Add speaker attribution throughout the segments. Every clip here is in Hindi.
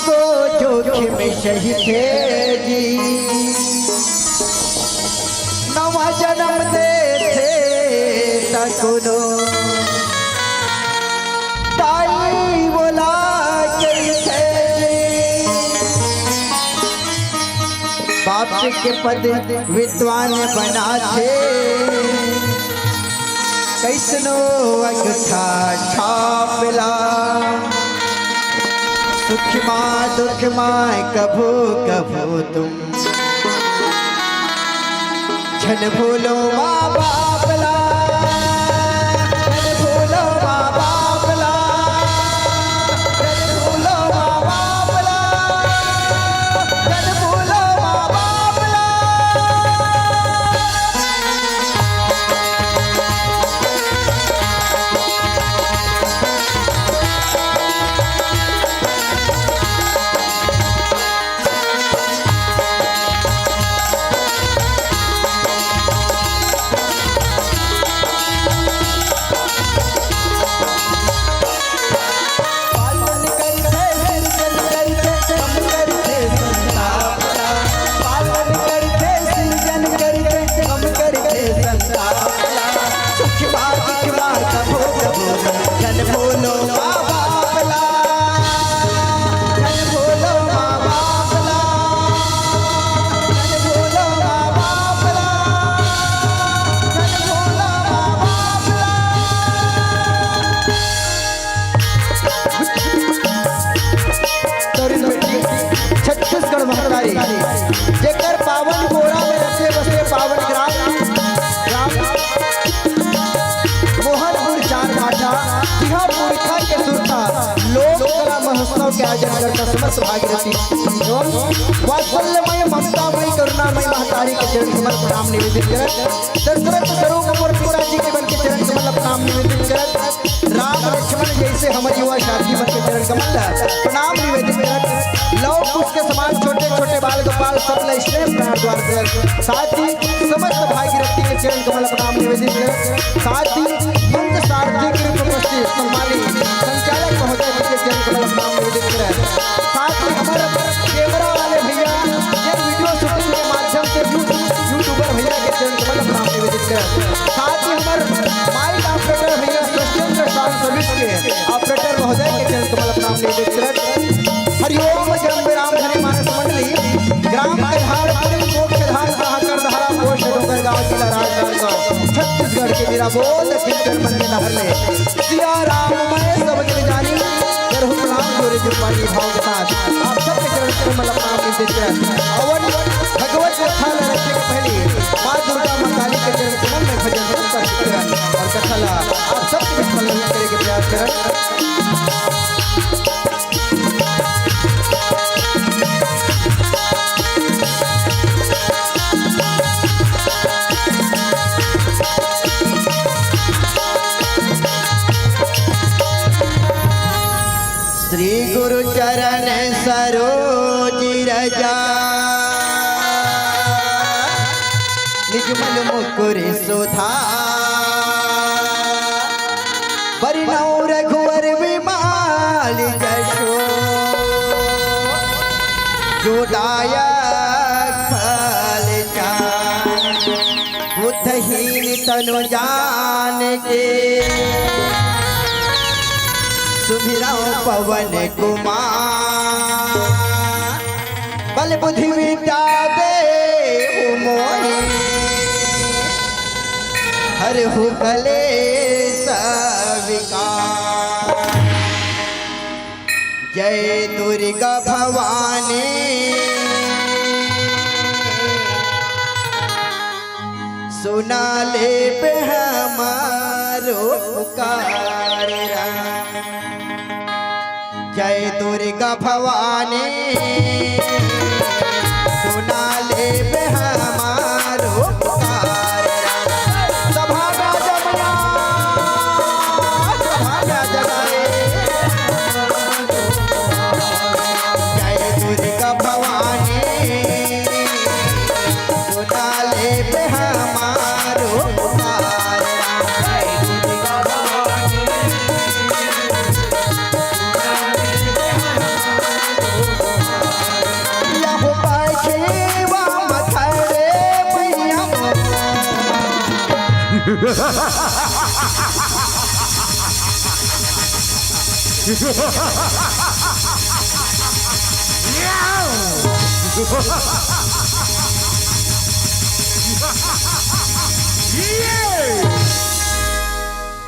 Speaker 1: को जोखिम सही थे जी, नवा जन्म दे थे तकुनो ताई बोला कैसे बाप के पद विद्वान बना थे, कैसनो अंगूठा छापला सुख माँ दुख माँ कभू कभू तुम छन भूलो माँ बापला, छन भूलो माँ बापला, छन भूलो माँ बापला, छन भूलो माँ बापला। छत्तीसगढ़ महतारी जेकर पावन गोरा में रसे बसे पावन ग्राम मोहनपुर चार भाटा बिहार पुरखा के सुरता लोक कला महोत्सव के आयोजन करता समस्त भागीरथी एवं वात्सल्यमय ममतामय करुणामय महतारी के चरण कमल प्रणाम निवेदित करत, दशरथ स्वरूप पिता जी के बन के चरण कमल प्रणाम निवेदित करत, राम लक्ष्मण जैसे हमारे युवा साथी बन के चरण कमल प्रणाम निवेदित करत, लव कुश के समान छोटे छोटे बाल गोपाल सब स्नेह प्राण द्वार कर, साथ ही समस्त भागीरथी के चरण कमल प्रणाम निवेदित करत, साथ ही मंद सारथी के उपस्थित सम्मानित संचालक महोदय के चरण कमल प्रणाम निवेदित करत, साथ ही हमारे कैमरा वाले भैया ये वीडियो शूटिंग के माध्यम से यूट्यूबर भैया के चरण कमल प्रणाम निवेदित करत, साथ ही हमारे माइक ऑपरेटर भैया सत्येंद्र साउंड सर्विस के ऑपरेटर महोदय के चरण कमल प्रणाम निवेदित करत। हरिओम जन्म राम धनी मानस मंडली ग्राम कलहार मोक्षधाम साहकर धारा पोष डोंगर गांव जिला राजनांदगांव छत्तीसगढ़ के मेरा बोल कीर्तन मन में लहर ले सिया राम मैं सब के जानी करहु प्रणाम जोरे जुपानी भाव के साथ आप सब के चरण कमल प्रणाम निवेदित करत। अवन भगवत कथा रखे के पहले मां दुर्गा मां काली के चरण कमल में भजन प्रस्तुत करत और कथा ला आप सब के कमल करे के प्रयास करत। श्री गुरु चरण सरोज रजा निजमन मुकुर सुधा परिणौ रघुवर विमाल जशो जोदायक फल बुद्धहीन तनु जान के सुभिराव पवन कुमार बल बुद्धि विद्या दे मोहि हर हो कलेश विकार। जय दुर्गा भवानी सुना ले पे हमारो पुकार राम। जय दुर्गा भवानी सुना ले पे हमारो पुकार राम। सभा जमया सभा जगाए जय दुर्गा भवानी सुना ले पे हमारो पुकार राम। जय दुर्गा भवानी सुना ले पे हमारो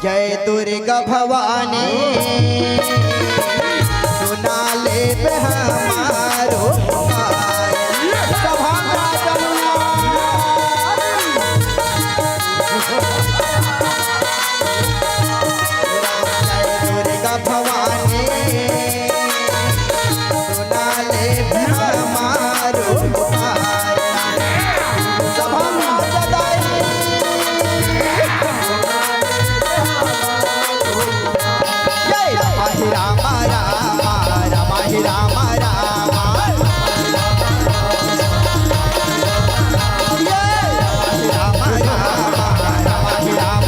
Speaker 1: जय दुर्गा भवानी सुना ले हमारो सभा दुर्गा भवानी सुना ले हमारो सभा राम राम राम ही राम राम राम ही राम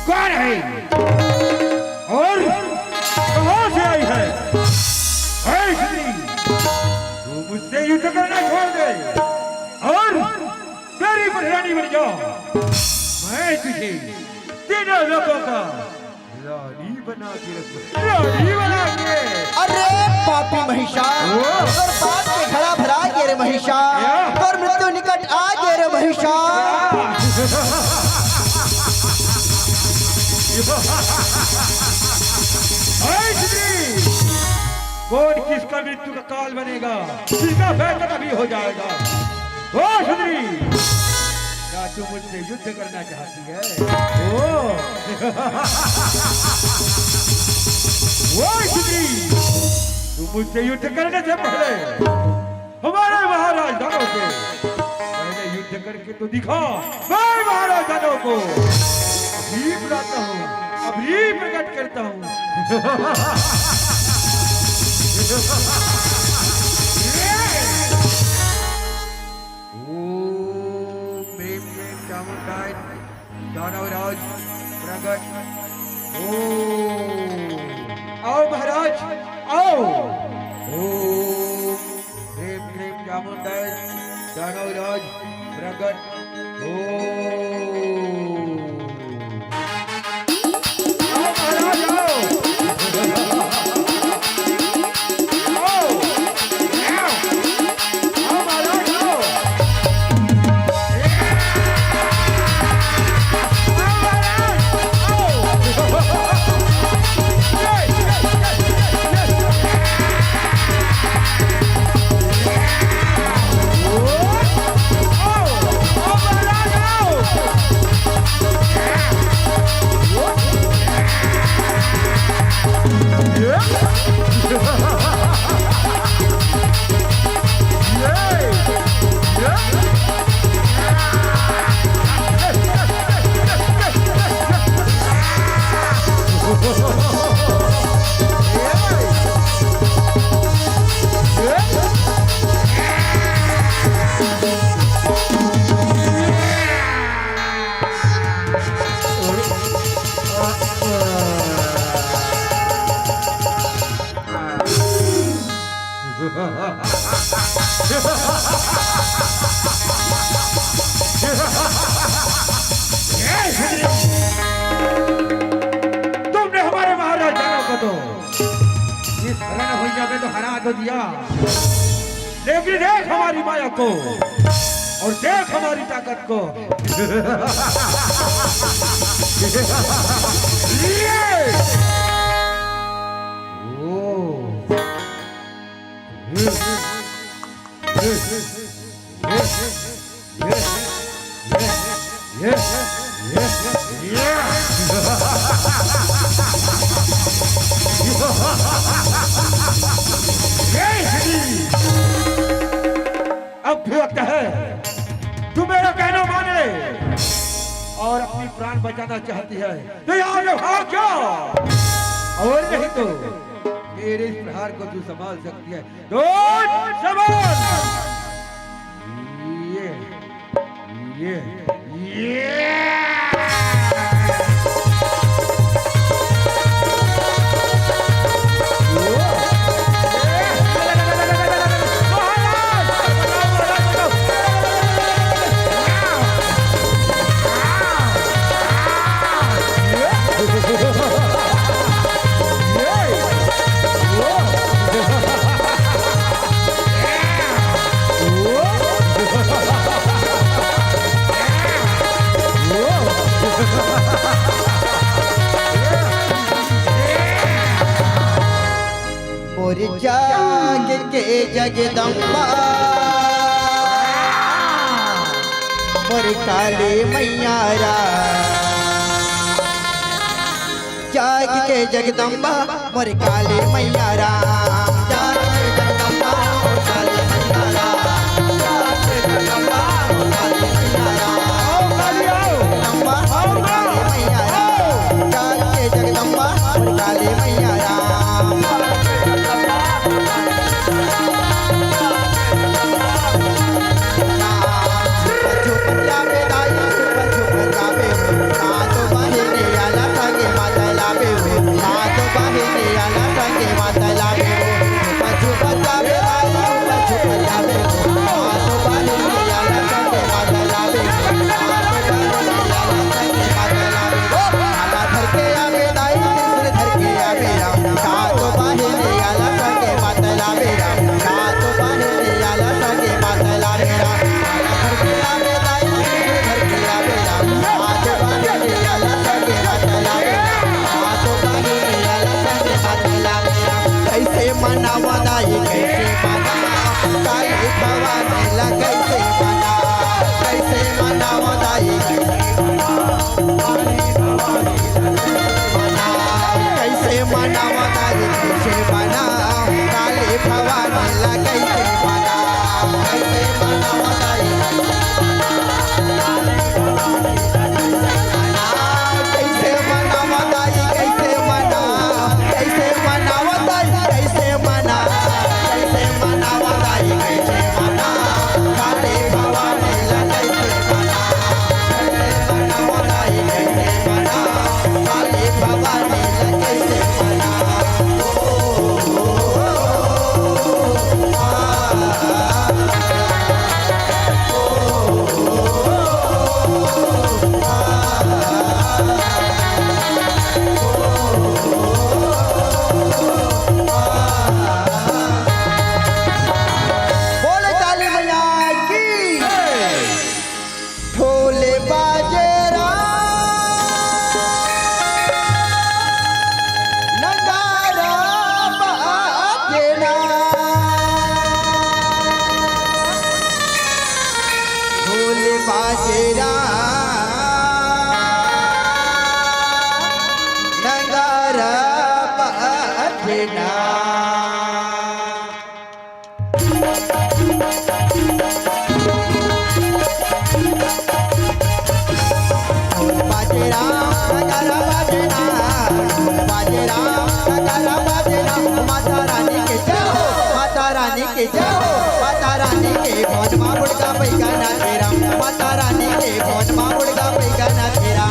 Speaker 2: कौन है और कहां से आई है? तू मुझसे युद्ध करना छोड़ दे और मेरी रानी बन जा। मैं तुझे तीनों लोगों का रानी बना के रखूंगा, रानी बना के।
Speaker 1: अरे पापी महिषा और पाप के घड़ा भरा के रे महिषा और मृत्यु निकट आ गए रे महिषा।
Speaker 2: कौन किसका मृत्यु का काल बनेगा, किसका फैसला भी हो जाएगा। ओ सुंदरी, क्या तू मुझसे युद्ध करना चाहती है? ओ सुंदरी, तू मुझसे युद्ध करने से पहले हमारे महाराज दानव को पहले युद्ध करके तो दिखा। मैं महाराज दानव को अभी बुलाता हूँ, अभी प्रकट करता हूँ। दानवराज प्रकट। आओ महाराज आओ। प्रेम प्रेम चामुंडाय दानवराज प्रकट। आओ महाराज आओ। तुमने हमारे महाराज दानव को तो इस हरण भैया में तो हरा तो दिया, लेकिन देख हमारी माया को और देख हमारी ताकत को। अब भी वक्त है, तू मेरा कहना माने और अपनी प्राण बचाना चाहती है तो यहाँ से भाग जा, और नहीं तो मेरे इस प्रहार को तू संभाल सकती है तो संभाल। ये
Speaker 1: मोर जाग के जगदम्बा मोर काली मैया जाग के जगदम्बा मोर काली मैया जाग के जगदम्बा मोर काली मैया जाग के जगदम्बा मोर काली मैया जगदम्बा मोर काली मैया जाग के जगदम्बा मोर काली मैया माता रानी के भवन मां मुर्गा पैगा ना तेरा माता रानी के भवन मां मुर्गा पैगा ना तेरा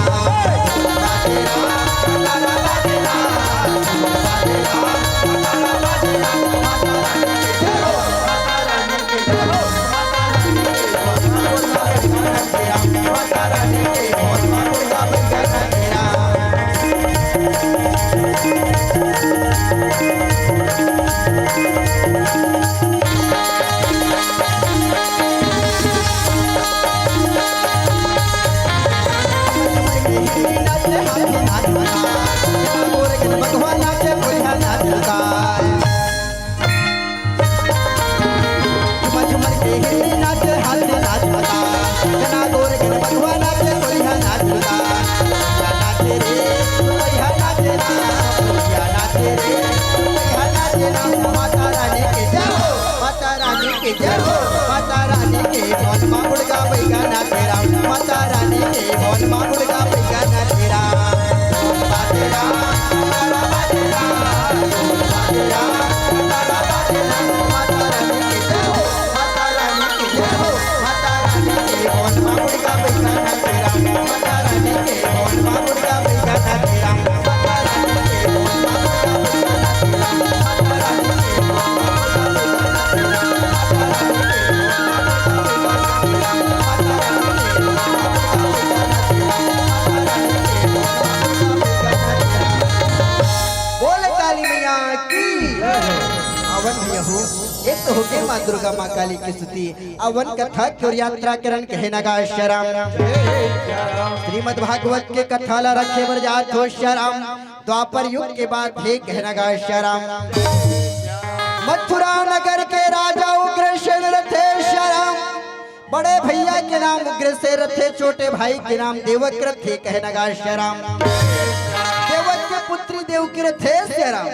Speaker 1: माता रानी के जय हो माता रानी के मन मा मुर्गा बैगाना तेरा माता रानी के मन मा मुर्गा बैगाना तेरा बाजेरा तारा बाजेरा बाजेरा तारा बाजेरा माता रानी की जय हो माता रानी की जय हो माता रानी के मन मा मुर्गा बैगाना तेरा माता रानी के मन मा मुर्गा बैगाना तेरा माता रानी के मन मा मुर्गा अवन भैया हो एक तो होके माँ दुर्गा माँ काली की स्तुति अवन कथा की यात्रा करण कहे नगा शराम श्रीमद् भागवत के कथा ला रखे बर जात हो शराम द्वापर युग के बाद हे कहे नगा शराम मथुरा नगर के राजा उग्रसेन रथे शराम बड़े भैया के नाम उग्रसेन रथे छोटे भाई के नाम देवक रथे कहे नगा शराम देवक के पुत्री देवकी रथे शराम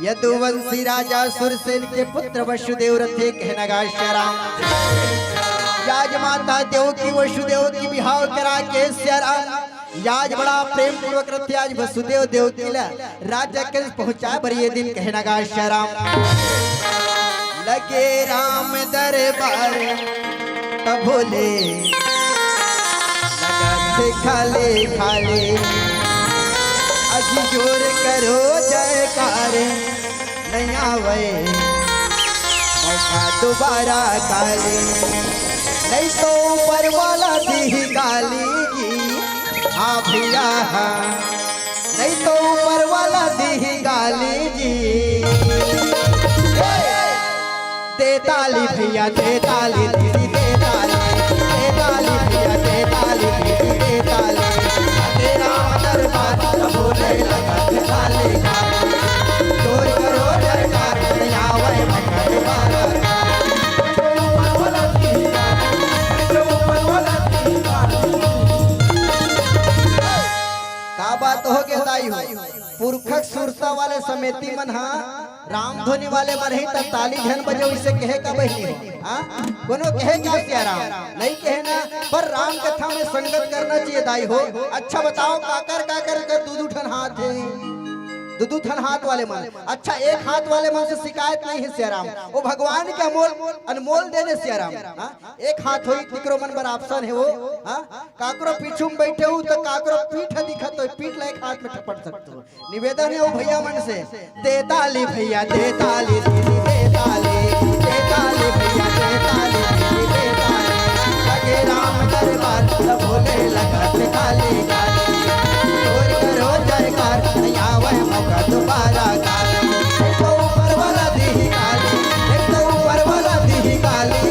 Speaker 1: यदुवंशी राजा सुरसेन के पुत्र वसुदेव रथे कहनगा शराम याज माता देवकी वसुदेव की विवाह करा के शराम याज बड़ा प्रेम पूर्वक रथे आज वसुदेव देवकी ला राजा के पहुंचा बर ये दिन कहनगा शराम लगे राम दरबार तब भोले खाले खाले अजी जोर करो जयकार नहीं आवे मौका दोबारा काली नहीं तो ऊपर वाला दी गाली जी हाँ भैया नहीं तो ऊपर वाला दी गाली जी दे ताली भैया दे ताली दीदी दे ताली भैया दे ताली दीदी दे ताली तेरा दरबार बोले लगा ताली जोर करो जयकार नहीं आवे मौका दोबारा का बात हो गया दाई हो पुरखक सुरता वाले समेती मन हा राम धोनी वाले मन ही तब ताली झन बजे उसे कहे का बहनी हो हां कोनो कहे का सिया राम नहीं कहे ना पर राम कथा में संगत करना चाहिए दाई हो अच्छा बताओ काकर कर दूध उठन हाथ है दू थन हाथ वाले मन अच्छा एक हाथ वाले मन से शिकायत नहीं है सियाराम वो भगवान के अनमोल देने सियाराम एक हाथ होई तिकरो मन बर ऑप्शन है वो काकरो पीछू में बैठे हो तो काकरो पीठ दिखत हो पीठ लायक हाथ में ठपट सकते हो निवेदन है वो भैया मन से दे ताली भैया दे ताली दीदी दे ताली भैया दे ताली दीदी दे ताली लगे राम दरबार तब भोले लगा ताली जोर करो जयकार नहीं आवे मौका दोबारा गाली एक तो ऊपर वाला दी गाली एक तो ऊपर वाला दी गाली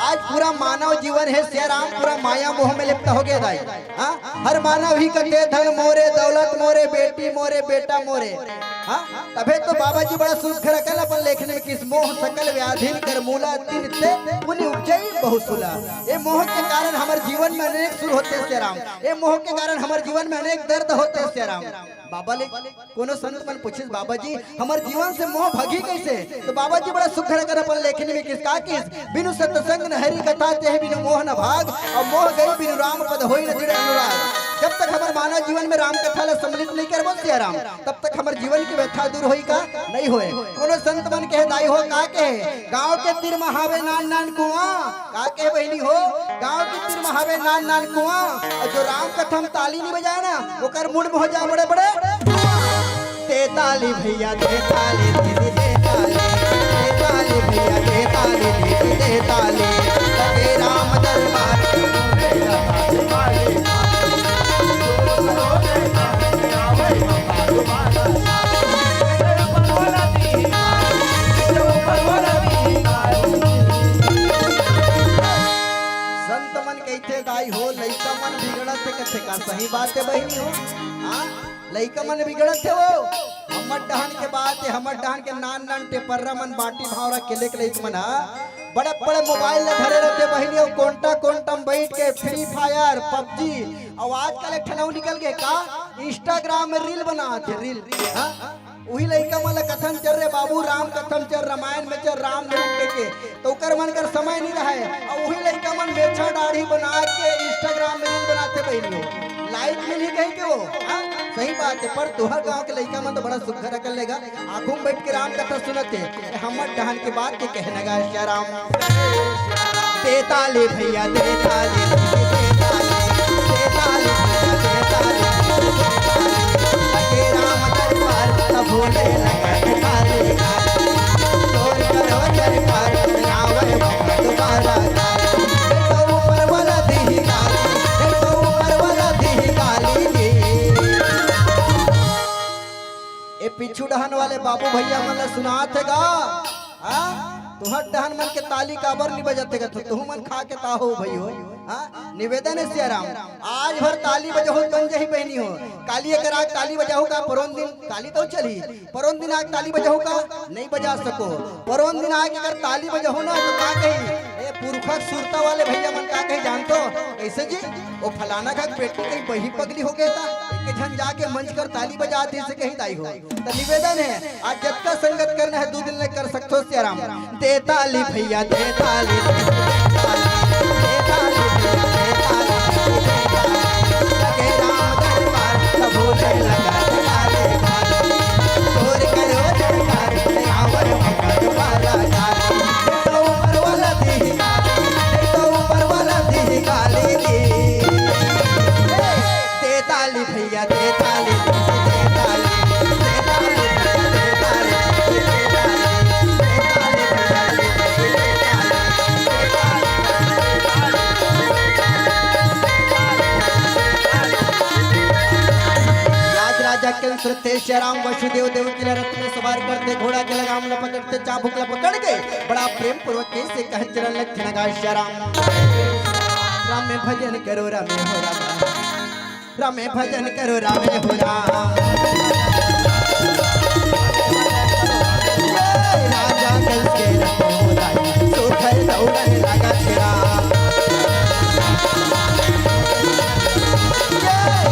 Speaker 1: आज पूरा मानव जीवन है शेराम पूरा माया मोह में लिप्त हो गया दाई हर मानव ही कटे धन मोरे दौलत मोरे बेटी मोरे बेटा मोरे तबे तो बाबा जी बड़ा सुख रखल अपन लेखन में किस मोह सकल व्याधि कर मूला तीन से पुण्य उपजई बहुसुला ये मोह के कारण हमारे जीवन में अनेक सुर होते हैं राम ये मोह के कारण हमारे जीवन में अनेक दर्द होते हैं राम बाबा ले कोनो संत मन पूछिस बाबा जी हमारे जीवन से मोह भगी कैसे तो बाबा जी बड़ा सुख रखल अपन लेखन में किस का किस बिनु सत्संग न हरि कथा ते बिनु मोह न भाग और मोह गई बिनु राम पद होई न दृढ़ अनुराग जब तक हमारे मानव जीवन में राम कथा ला सम्मिलित नहीं करबो सिया राम तब तक हमारे जीवन की व्यथा दूर होई का नहीं होए कोनो संत मन कहे दाई हो का कहे गांव के तीर महावे नान नान कुआं का कहे बहनी हो गांव के तीर महावे नान नान कुआं और जो राम कथा में ताली नहीं बजाए ना ओकर मुंड में हो जा बड़े बड़े दे ताली भैया दे ताली दीदी दे ताली भैया दे ताली दीदी दे ताली लगे राम दरबार संत मन कहते दाई हो लइका मन बिगड़त कथे का सही बात है बहनी हो लइका मन बिगड़त है वो हमर डहन के बात है हमर डहन के नान नान टेपर्रा मन बाटी भावरा केले के लइक मन बड़े बड़े मोबाइल ले धरे रहते बहनी और कोंटम बैठ के फ्री फायर पबजी और आजकल एक ठनऊ निकल गए का इंस्टाग्राम में रील बनाते रील वही लड़का मन कथन चल रहे बाबू राम कथन चल रामायण में चल राम नाम के तो कर मन कर समय नहीं रहा है और वही लड़का मन बेचा दाढ़ी बना के इंस्टाग्राम में रील बनाते बहनियों लाइक मिली कहीं के वो हाँ? सही बात है पर तुहर गांव के लड़का मन तो बड़ा सुखर कर लेगा आंखों में बैठ के राम कथा सुनते हमर डहन के बात के कहने गा श्या राम देताले भैया देताले देताले देताले भैया देताले लगे राम दरबार सब भोले लगा काले चोर करो दरबार आवे दोबारा तो ऊपर वाला दी काली तो ऊपर वाला दी काली ए पिछू डहन वाले बाबू भैया मन सुनात गा हां तुहर डहन मन के ताली काबर नहीं बजते गा तो मन खा के ताहो भइयो हां निवेदन है सियाराम आज भर ताली बजाओ बन जही बहनी हो काली अगर आज ताली बजाओ का परोन दिन काली तो चली परोन दिन आज ताली बजाओ का नहीं बजा सको परोन दिन आज अगर ताली बजाओ ना तो का कही ए पुरखा सुरता वाले भैया मन का कही जानतो कैसे जी वो फलाना का बेटी कहीं बही पगली हो गया था एक जन जाके मंच कर ताली बजाते से कहीं दाई हो तो निवेदन है आज जब का संगत करना है 2 दिन में कर सकते हो सियाराम दे ताली भैया दे ताली दे ताली लगे राम दरबार सब भोले लगा काले चोर करो दरबार आवर मगर वाला तो ऊपर वाला दी तो ऊपर वाला दी काली दी दे ताली भैया दे ताली दे ताली दे ताली दे ताली श्याराम वसुदेव देव की रथ में सवार करते घोड़ा के लगाम न पकड़ते चाबुक पकड़ के बड़ा प्रेम पूर्वक कैसे कह चरण लखन गा श्याराम राम में भजन करो राम हो राम राम में भजन करो राम हो राम राजा कल के रथ सुखर दौड़न लगा तेरा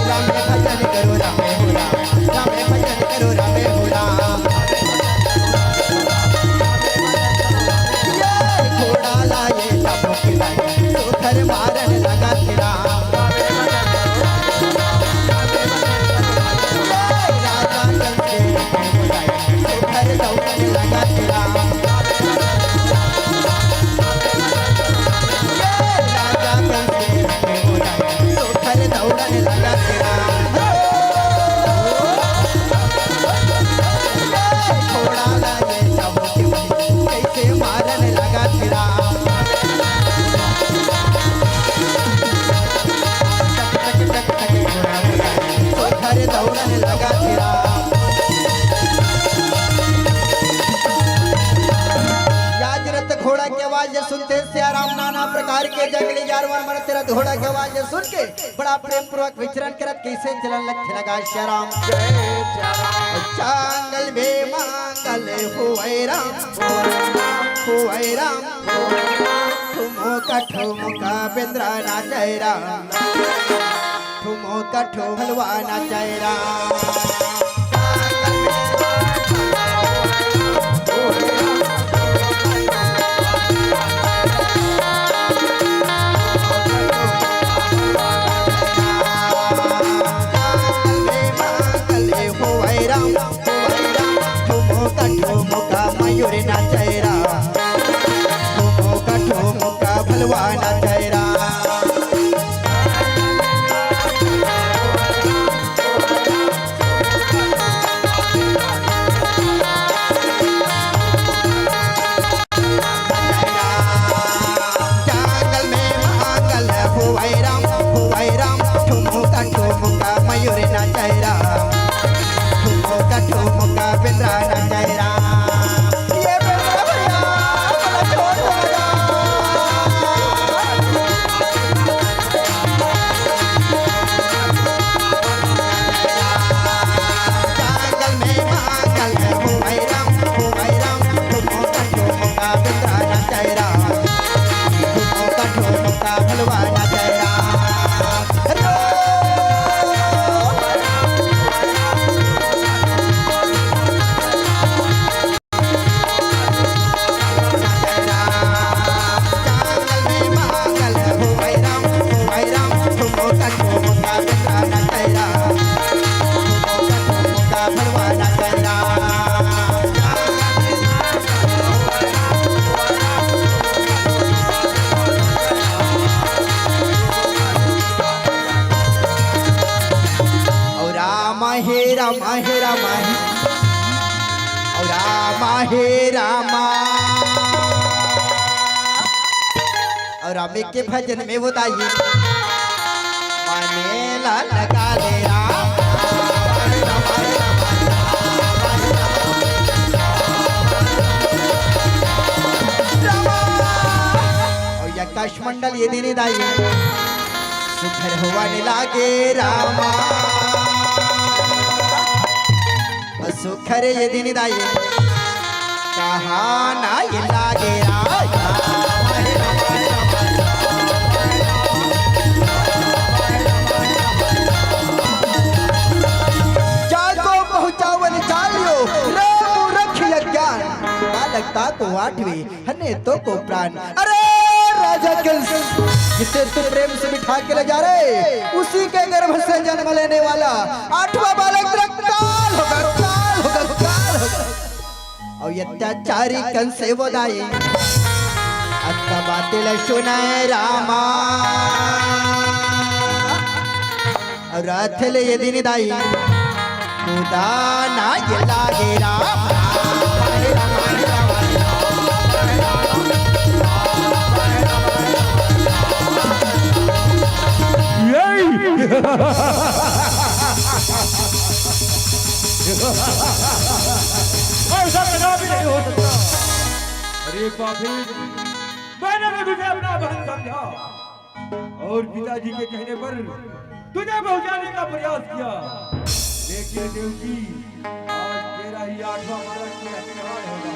Speaker 1: राम में भजन करो राम हो राम राम में भजन करो राम हो राम घोड़ा लाए चाबुक लाए सुखर मारन लगा तेरा सुनते सियाराम नाना प्रकार के जंगली जानवर मन तेरा घोड़ा के आवाज सुन के बड़ा प्रेम पूर्वक विचरण करत कैसे चलन लगा श्याराम जंगल में मांगल होए राम ठुमो का बेंद्रा ना जय राम ठुमो कठो हलवा ना जय राम मयूर ना चेहरा ठुमो का भलवा ना चेहरा जंगल में मांगल हुआ राम ठुमो का मयूर ना चेहरा ठुमो का बिंद्रा ना चेहरा और अम्मी के भजन में बताइए माने ला लगा ले राम और यकाश मंडल ये दिन दाई सुखर हुआ लागे रामा सुखर ये दिन दाई कहा ना ये लागे जागो पहुंचावन चालियो राम रखिया ज्ञान लगता तो आठवीं हने तो को प्राण अरे राजा कंस जिसे तू प्रेम से बिठा के ले जा रहे उसी के गर्भ से जन्म लेने वाला आठवां बालक काल होगा काल होगा काल होगा और अत्याचारी कंस से वो दाई अत्ता बातें सुनाए रामा और राथले ये दिन दाई खुदा ना ये लागे राम
Speaker 2: ऐसा कदा भी नहीं हो सकता। अरे पापी मैंने भी तुझे अपना बहन समझा और पिताजी के कहने पर तुझे पहुंचाने का प्रयास किया लेकिन देवकी आज तेरा ही आठवां बालक मेरा इस्तेमाल होगा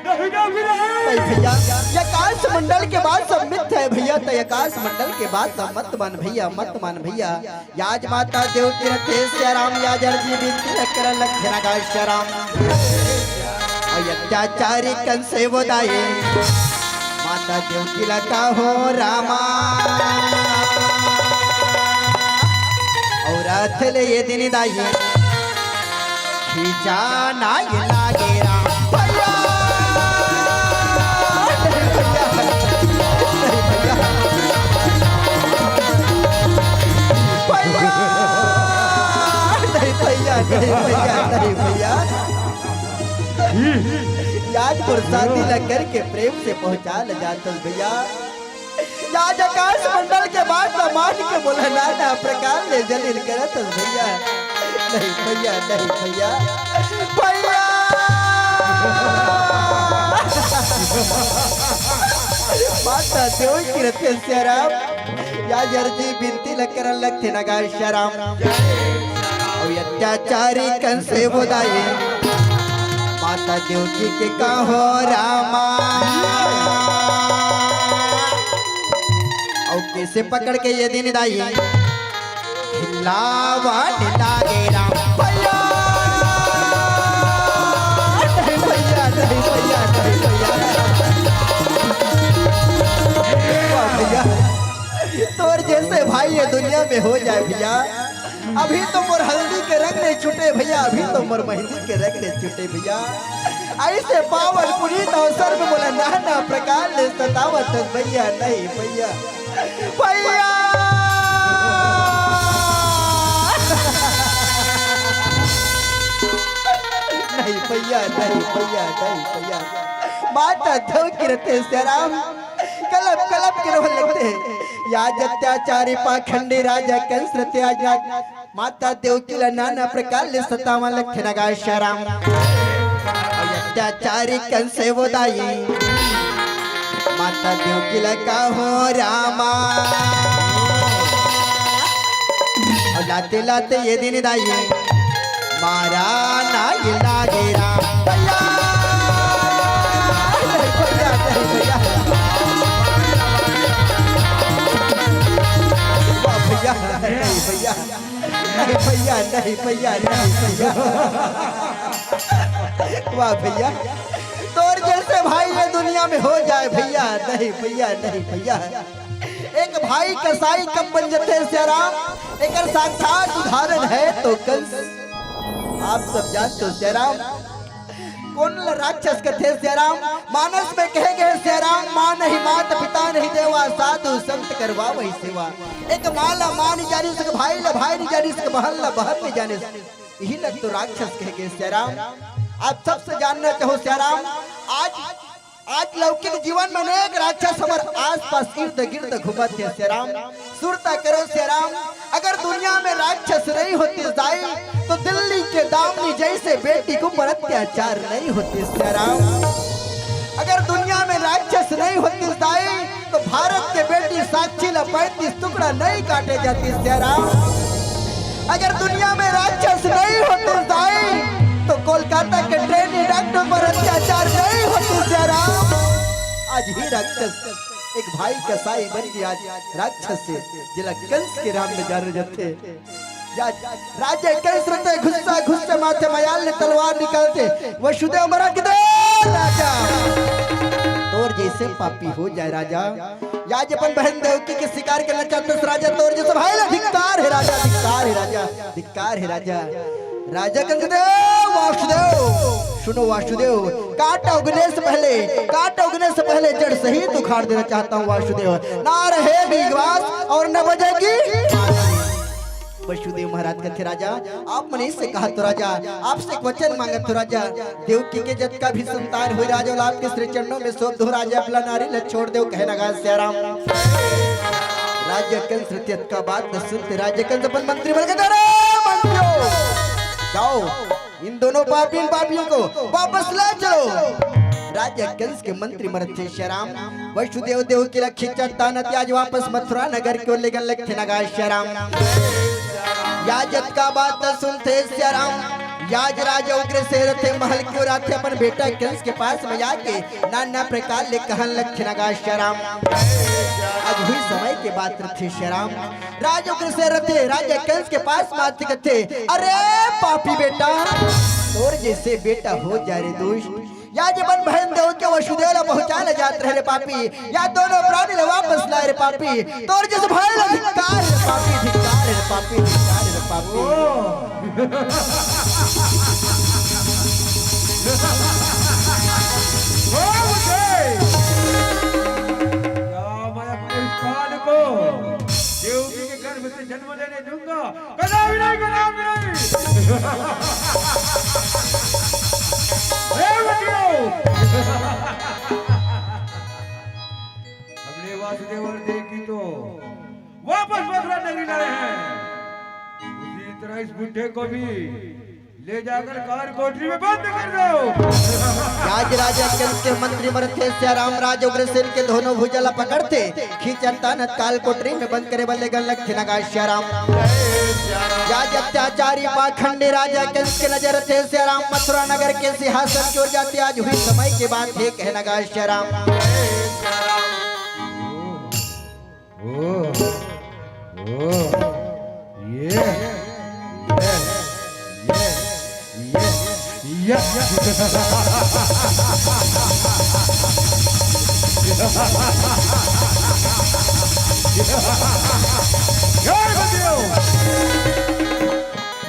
Speaker 2: नहीं ना
Speaker 1: भैया यकाश मंडल के बाद सब मिथ्या है भैया तो यकाश मंडल के बाद सब मत मान भैया मत मान भैया याज माता देव की रखे श्याराम याजर जी बिनती कर लखना का श्याराम और अत्याचारी कंस से वो दाई माता देव की लगा हो रामा और अथले ये दिन दाई खींचा ना ये लागे राम भैया याद प्रसादी लग के प्रेम से पहुंचा ले जाता भैया याद आकाश मंडल के बाद मान के बोला ना प्रकार ले जलील करत भैया नहीं भैया नहीं भैया भैया माता देव की रत्न श्याराम या जर्जी बिनती लकर लगते नगा श्याराम और अत्याचारी कंस से बोदाई माता देवकी के कहो रामा और कैसे पकड़ के ये दिन दाई हिलावा लागे राम भैया नहीं भैया नहीं भैया नहीं भैया तोर जैसे भाई ये दुनिया में हो जाए भैया अभी तो मोर हल्दी के रंग नहीं छूटे भैया अभी तो मोर मेहंदी के रंग नहीं छूटे भैया ऐसे पावन पुनीत अवसर में बोला नाना प्रकार ले सतावत भैया नहीं भैया भैया नहीं भैया नहीं भैया नहीं भैया माता धो गिरते श्याराम कलप कलप के रोह लगते हैं याज अत्याचारी पाखंडी राजा कंस त्याजा माता देवकी नाना प्रकार ले सतावा लख नगा श्याराम अत्याचारी कंस से वो दाई माता देवकी लगा हो रामा और लाते लाते ये दिन दाई मारा ना ये लागे राम भैया भैया भैया नहीं भैया नहीं भैया नहीं भैया नहीं भैया वाह भैया तोर जैसे भाई ये दुनिया में हो जाए भैया नहीं भैया नहीं भैया एक भाई कसाई कब बन जाते श्याराम एक साक्षात उदाहरण है तो कंस आप सब जानते हो श्याराम कौन राक्षस के थे श्याराम मानस में कहे गए श्याराम माँ नहीं मात पिता नहीं देवा साधु संत करवा वही सेवा एक माला माँ नहीं जानी सके भाई ला भाई नहीं जानी सके बहन ला बहन नहीं जाने यही लग तो राक्षस कहे गए श्याराम आप सबसे जानना चाहो श्याराम आज लौकिक जीवन में अनेक राक्षस हमारे आसपास इर्द गिर्द घूमते हैं श्री राम। सुरता करो श्री राम, अगर दुनिया में राक्षस नहीं होते जाए तो दिल्ली के दामनी जैसे बेटी को पर अत्याचार नहीं होते श्री राम। अगर दुनिया में राक्षस नहीं होते जाए तो भारत के बेटी साक्षी ला 35 टुकड़ा नहीं काटे जाते श्री राम। अगर दुनिया में राक्षस नहीं होते जाए तो कोलकाता के ट्रेनी डॉक्टर पर अत्याचार नहीं होते श्री राम। आज ही राक्षस एक भाई कसाई बन गया, राक्षस से जिला कंस के राम में जाने जाते राजा कंस रहते गुस्सा गुस्से माथे मयाल ने तलवार निकालते वसुदेव मरा किधर राजा तोर जैसे पापी हो जाए राजा। आज अपन बहन देवकी के शिकार करना चाहते राजा, तोर जैसे भाई ला धिक्कार है राजा, धिक्कार है राजा, धिक्कार है राजा। राजा कंसदेव वासुदेव सुनो वासुदेव, कांटा उगने से पहले जड़ सहित उखाड़ देना चाहता हूँ वासुदेव। ना रहेगी विश्वास और न बजेगी। वसुदेव महाराज कहते राजा आप मनीष से कहा तो राजा आपसे एक वचन मांगा तो राजा देवकी के जत का भी संतान हुई राजा और आपके श्री चरणों में सौंप दो राजा अपना नारी ल छोड़ दो कहना गा श्री राम। राजा कंस त्यत का बात न सुनते राजा कंस अपन मंत्री बन गए मंत्रियों जाओ इन दोनों पापियों को वापस ले चलो। राजा कंस के मंत्री मरत थे श्री राम। वसुदेव देव की लक्ष्य चढ़ता न आज वापस मथुरा नगर को लेकर लक्ष्य नगा श्री राम। याजत का बात सुनते श्री राम। याज राजा उग्रसेन थे महल क्यों राथे अपन बेटा कंस के पास में जाके नाना प्रकार ले कहन लक्ष्य नगा श्री राम। आज हुई समय के बात थे श्री राम। राजा उग्रसेन थे राजा कंस के पास बात करते अरे पापी बेटा और जैसे बेटा हो जा रे दुष्ट या जबन बहन देव के वसुदेव ला पहुंचाने जात रहे रे पापी या दोनों प्राणी ले वापस लाए रे पापी तोर जैसे भाई ला धिक्कार रे पापी, धिक्कार रे पापी, धिक्कार रे पापी।
Speaker 2: मैं अपने इस काल को देवकी के गर्भ से जन्म लेने दूंगा, कदापि नहीं, कदापि नहीं। हमने वासुदेव और देवकी तो वापस मथुरा नगरी लाए हैं, उसी तरह इस बुढ़े को भी ले जाकर कार कोठरी में बंद कर दो।
Speaker 1: राज राजा कंस के मंत्री मरते श्री राम। राजा उग्रसेन के दोनों भुजला पकड़ते खींचता न काल कोठरी में बंद करे बल्ले गन लक्ष्य नगा श्री राम। राजा अत्याचारी पाखंडी राजा कंस के नजर थे श्री राम। मथुरा नगर के सिंहासन चोर जाते आज हुई समय के बाद थे कहना गा श्री राम।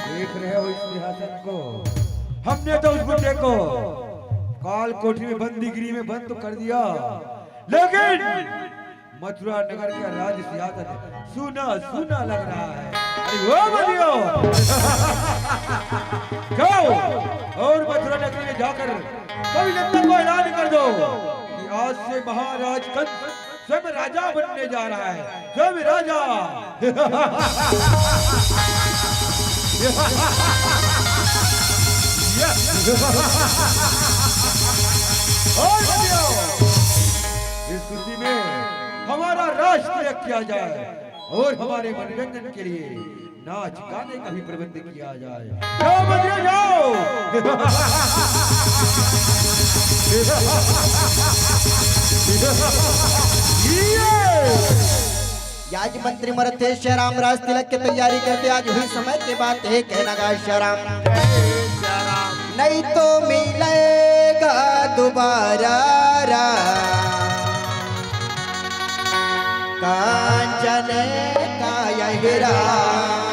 Speaker 2: देख रहे हो इस सिंहासन को, हमने तो उस बुढ़े को काल कोठरी में बंदीगिरी में बंद तो कर दिया, लेकिन मथुरा नगर का राज सिंहासन सुना सुना लग रहा है। अरे वो बंदियों जाओ और मथुरा नगरी में जाकर सभी जनता को ऐलान कर दो कि आज से महाराज कंस स्वयं राजा बनने जा रहा है, स्वयं राजा। और इस खुशी में हमारा राष्ट्र किया जाए और हमारे मनोरंजन के लिए नाच गाने का भी प्रबंध किया जाए। जाओ बंदियों जाओ।
Speaker 1: याज मंत्री मरते श्री राम। राज तिलक की तैयारी करते आज हुई समय के बाद है कहना गा श्री राम। नहीं तो मिलेगा दोबारा कांचन का यही राम।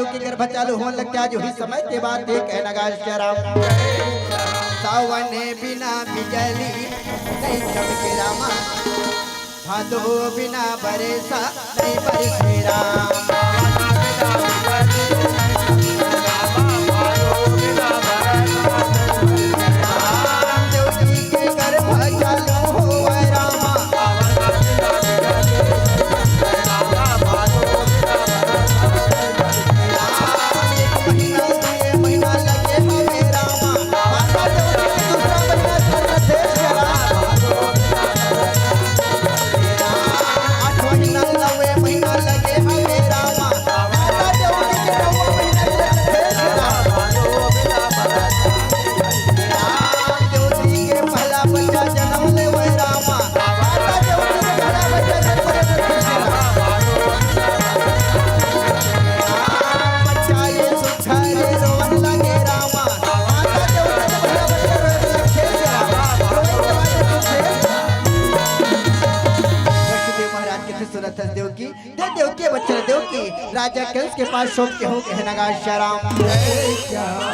Speaker 1: देव के गर्भ चालू होने लग गया जो ही समय के बाद देख कहना गा श्री राम सावन बिना बिजली नहीं चमके रामा भादो बिना बरसा नहीं बरसे राम राजा कंस के पास शोक के हो कहना गा श्याम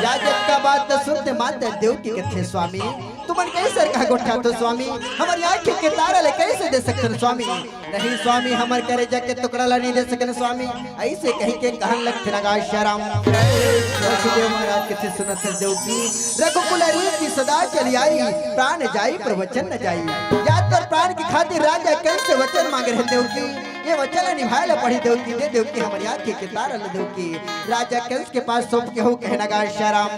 Speaker 1: याजक का बात सुनते माते देव की कथे स्वामी तुमन कैसे का गोठा तो स्वामी हमारी आंखें के तारा ले कैसे दे सकते स्वामी नहीं स्वामी हमार करे जाके टुकड़ा ला नहीं दे सकते स्वामी ऐसे कहीं के कहन लगते लगा श्याम वसुदेव महाराज कथे सुनत देव की रघुकुल रीति सदा चली आई प्राण जाई पर वचन न जाई या तो प्राण की खातिर राजा कंस से वचन मांग रहे देव की ये वचन निभाए पड़ी देव की दे देव की हमारी आंखें के तारा ले देव की राजा कंस के पास सौंप के हो कहना गा श्याम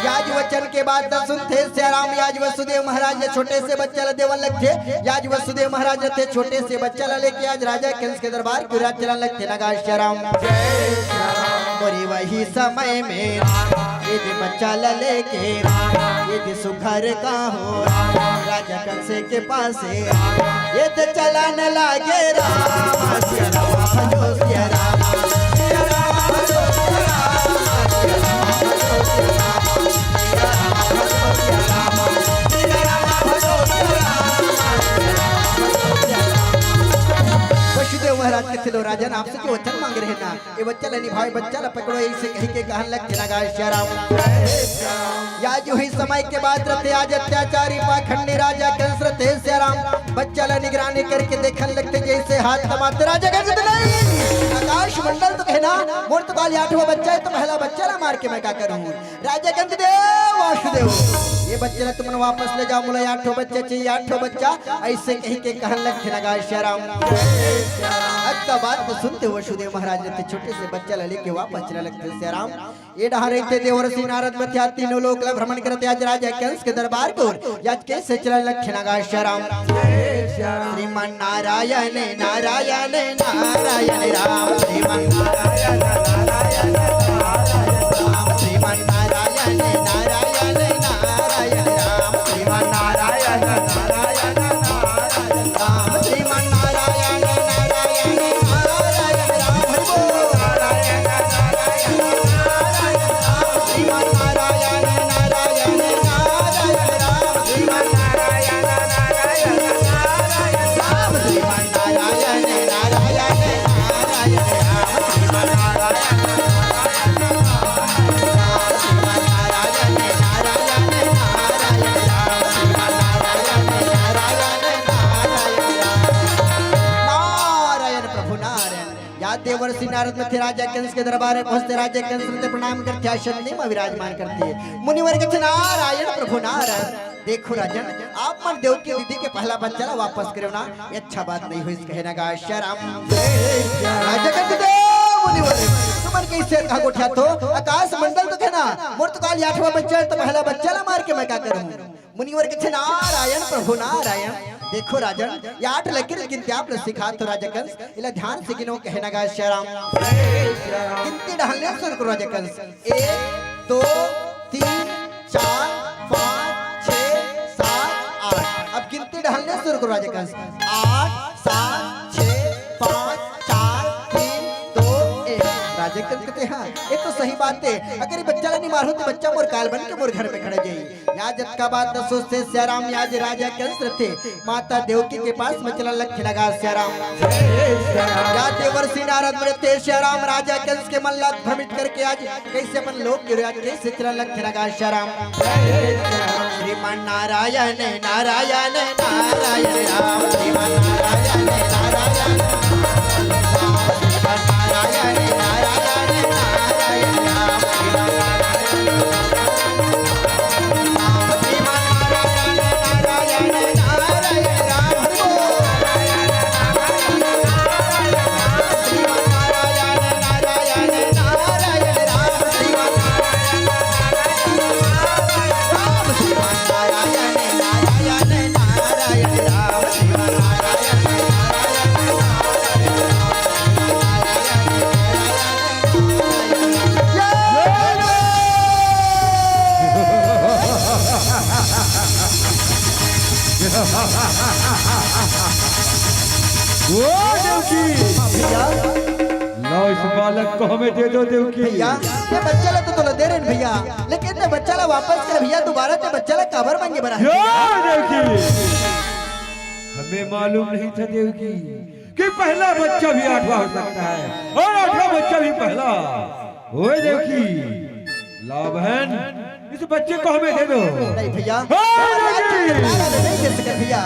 Speaker 1: याज वचन के बाद सुनते श्याम याज वसुदेव महाराज छोटे से बच्चा ला देवन लगते याज वसुदेव महाराज थे छोटे से बच्चा ला लेके आज राजा कंस के दरबार की राज चला लगते लगा श्याम और वही समय में यदि बच्चा ला लेके यदि सुघर का हो राजा कंस के पास यदि चला न लागे राम सिया राम भजो सिया राम सिया राम भजो सिया राम सिया राम भजो सिया राम सिया राम भजो सिया राम सिया राम भजो सिया राम वसुदेव महाराज के थिलो राजन आपसे के वचन मांग रहे ना ये बच्चा लेनी भाई बच्चा ला पकड़ो ऐसे कहीं के कहन लग लगा श्री राम या जो ही समय के बाद रथे आज अत्याचारी पाखंडी राजा कंस रथे श्री राम बच्चा ला निगरानी करके देखने लगते जैसे हाथ कमाते राजा कंस नहीं आकाश मंडल तो कहना मोर तो काल 8वां बच्चा है तो पहला बच्चा ला मार के मैं क्या करूं राजा कंस देव वासुदेव ये बच्चे ला तुमने वापस ले जाओ मुला 8वां बच्चा चाहिए 8वां बच्चा ऐसे कहीं के कहन लग लगा श्री राम का बात तो सुनते वसुदेव महाराज ने छोटे से बच्चा ला लेके वापस चला लगते श्री राम ये डहारे थे देवर्षि नारद मध्या तीनों लोग ला भ्रमण करते आज राजा कंस के दरबार को आज कैसे चला लग लगा श्री राम श्रीमन नारायण नारायण नारायण राम श्रीमन नारायण नारायण राम श्रीमन नारायण नारायण नारायण राम श्रीमन नारायण नारायण नारायण राम श्रीमन नारायण नारायण नारायण राम हरि बोल नारायण नारायण नारायण राम श्रीमन नारायण नारायण नारायण राम श्रीमन नारायण नारायण नारायण राम श्रीमन नारायण नारायण नारायण राम श्रीमन नारायण देवर्षि नारद में थे राजा कंस के दरबार में पहुंचते राजा कंस ने प्रणाम करते आसन में विराजमान करते मुनिवर के नारायण प्रभु नारायण देखो राजन आप मन देव की विधि के पहला बच्चा ला वापस करो ना ये अच्छा बात नहीं हुई कहने का श्याम राजा कंस देव मुनिवर तुमन कैसे कहा गोठा तो आकाश मंडल तो कहना मोर तो काल 8वां बच्चा है तो पहला बच्चा ला मार के मैं क्या करूं मुनिवर के नारायण प्रभु नारायण देखो राजन ये 8 लकीर गिनती आप सिखा तो राजा कंस इला ध्यान से गिनो कहना गा श्याम गिनती ढालने सुन करो राजा कंस 1 2 3 4 5 6 7 8 अब गिनती ढालने शुरू करो राजा कंस 8 7 6 5 4 3 2 1 राजा कंस कहते हाँ ये तो सही बात है, अगर ये बच्चा नहीं मारो तो बच्चा मोर काल बन के मोर घर में खड़े जाई। या जब का बात न सोचते सियाराम आज राजा कंस थे माता देवकी के पास में चला लक्ष्य लगा सियाराम। या देवर्षि नारद मरते सियाराम राजा कंस के मन लात भ्रमित करके आज कैसे अपन लोग गिर कैसे चला लक्ष्य लगा सियाराम। श्रीमान नारायण नारायण नारायण राम श्रीमान नारायण नारायण नारायण नारायण नारायण राम श्रीमान
Speaker 2: वो देवकी
Speaker 1: भैया
Speaker 2: लो इस बालक को हमें दे दो देवकी।
Speaker 1: भैया ये बच्चा ला तो दे रहे हैं भैया, लेकिन ये बच्चा ला वापस कर भैया, दोबारा ते बच्चा ला कबर मांगे बना
Speaker 2: देवकी हमें मालूम नहीं था देवकी कि पहला बच्चा भी 8वां हो सकता है और 8वां बच्चा भी पहला। ओए देवकी ला बहन इस बच्चे को हमें दे दो।
Speaker 1: नहीं भैया नहीं दे सकते भैया।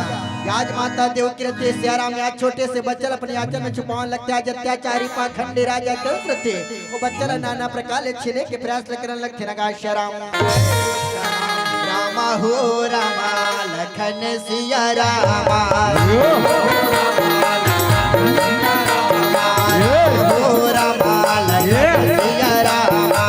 Speaker 1: आज माता देवकी रहते सियाराम आज छोटे से बच्चा अपने आंचल में छुपाने लगते आज अत्याचारी पाखंडी राजा कंस रहते वो बच्चा नाना प्रकार छीने के प्रयास करने लगते नगा सियाराम। रामा हो रामा लखन सिया रामा हो रामा लखन सिया रामा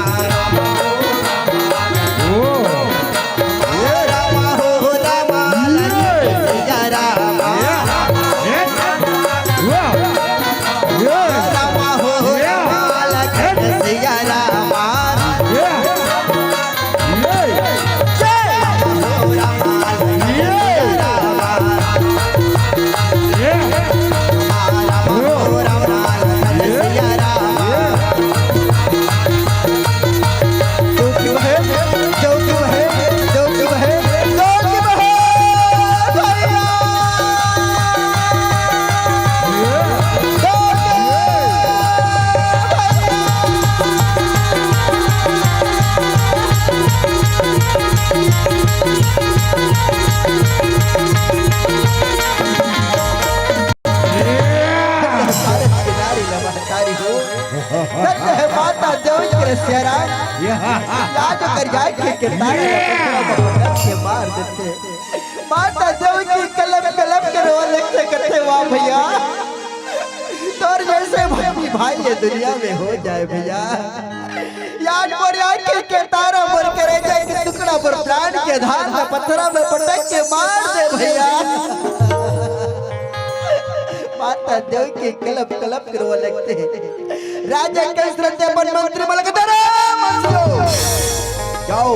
Speaker 1: माता देवकी सियाराम आज कर जाए के मार देते माता देवकी कलम कलम के रोने से करते वाह भैया तोर जैसे भाई भाई ये दुनिया में हो जाए भैया। याद पर आंखें के तारा पर करे जाए कि टुकड़ा पर प्राण के धार में पत्थरा में पटक के मार दे भैया। माता देवकी कलप कलप करो लगते राजा कंस रहते वन मंत्री जाओ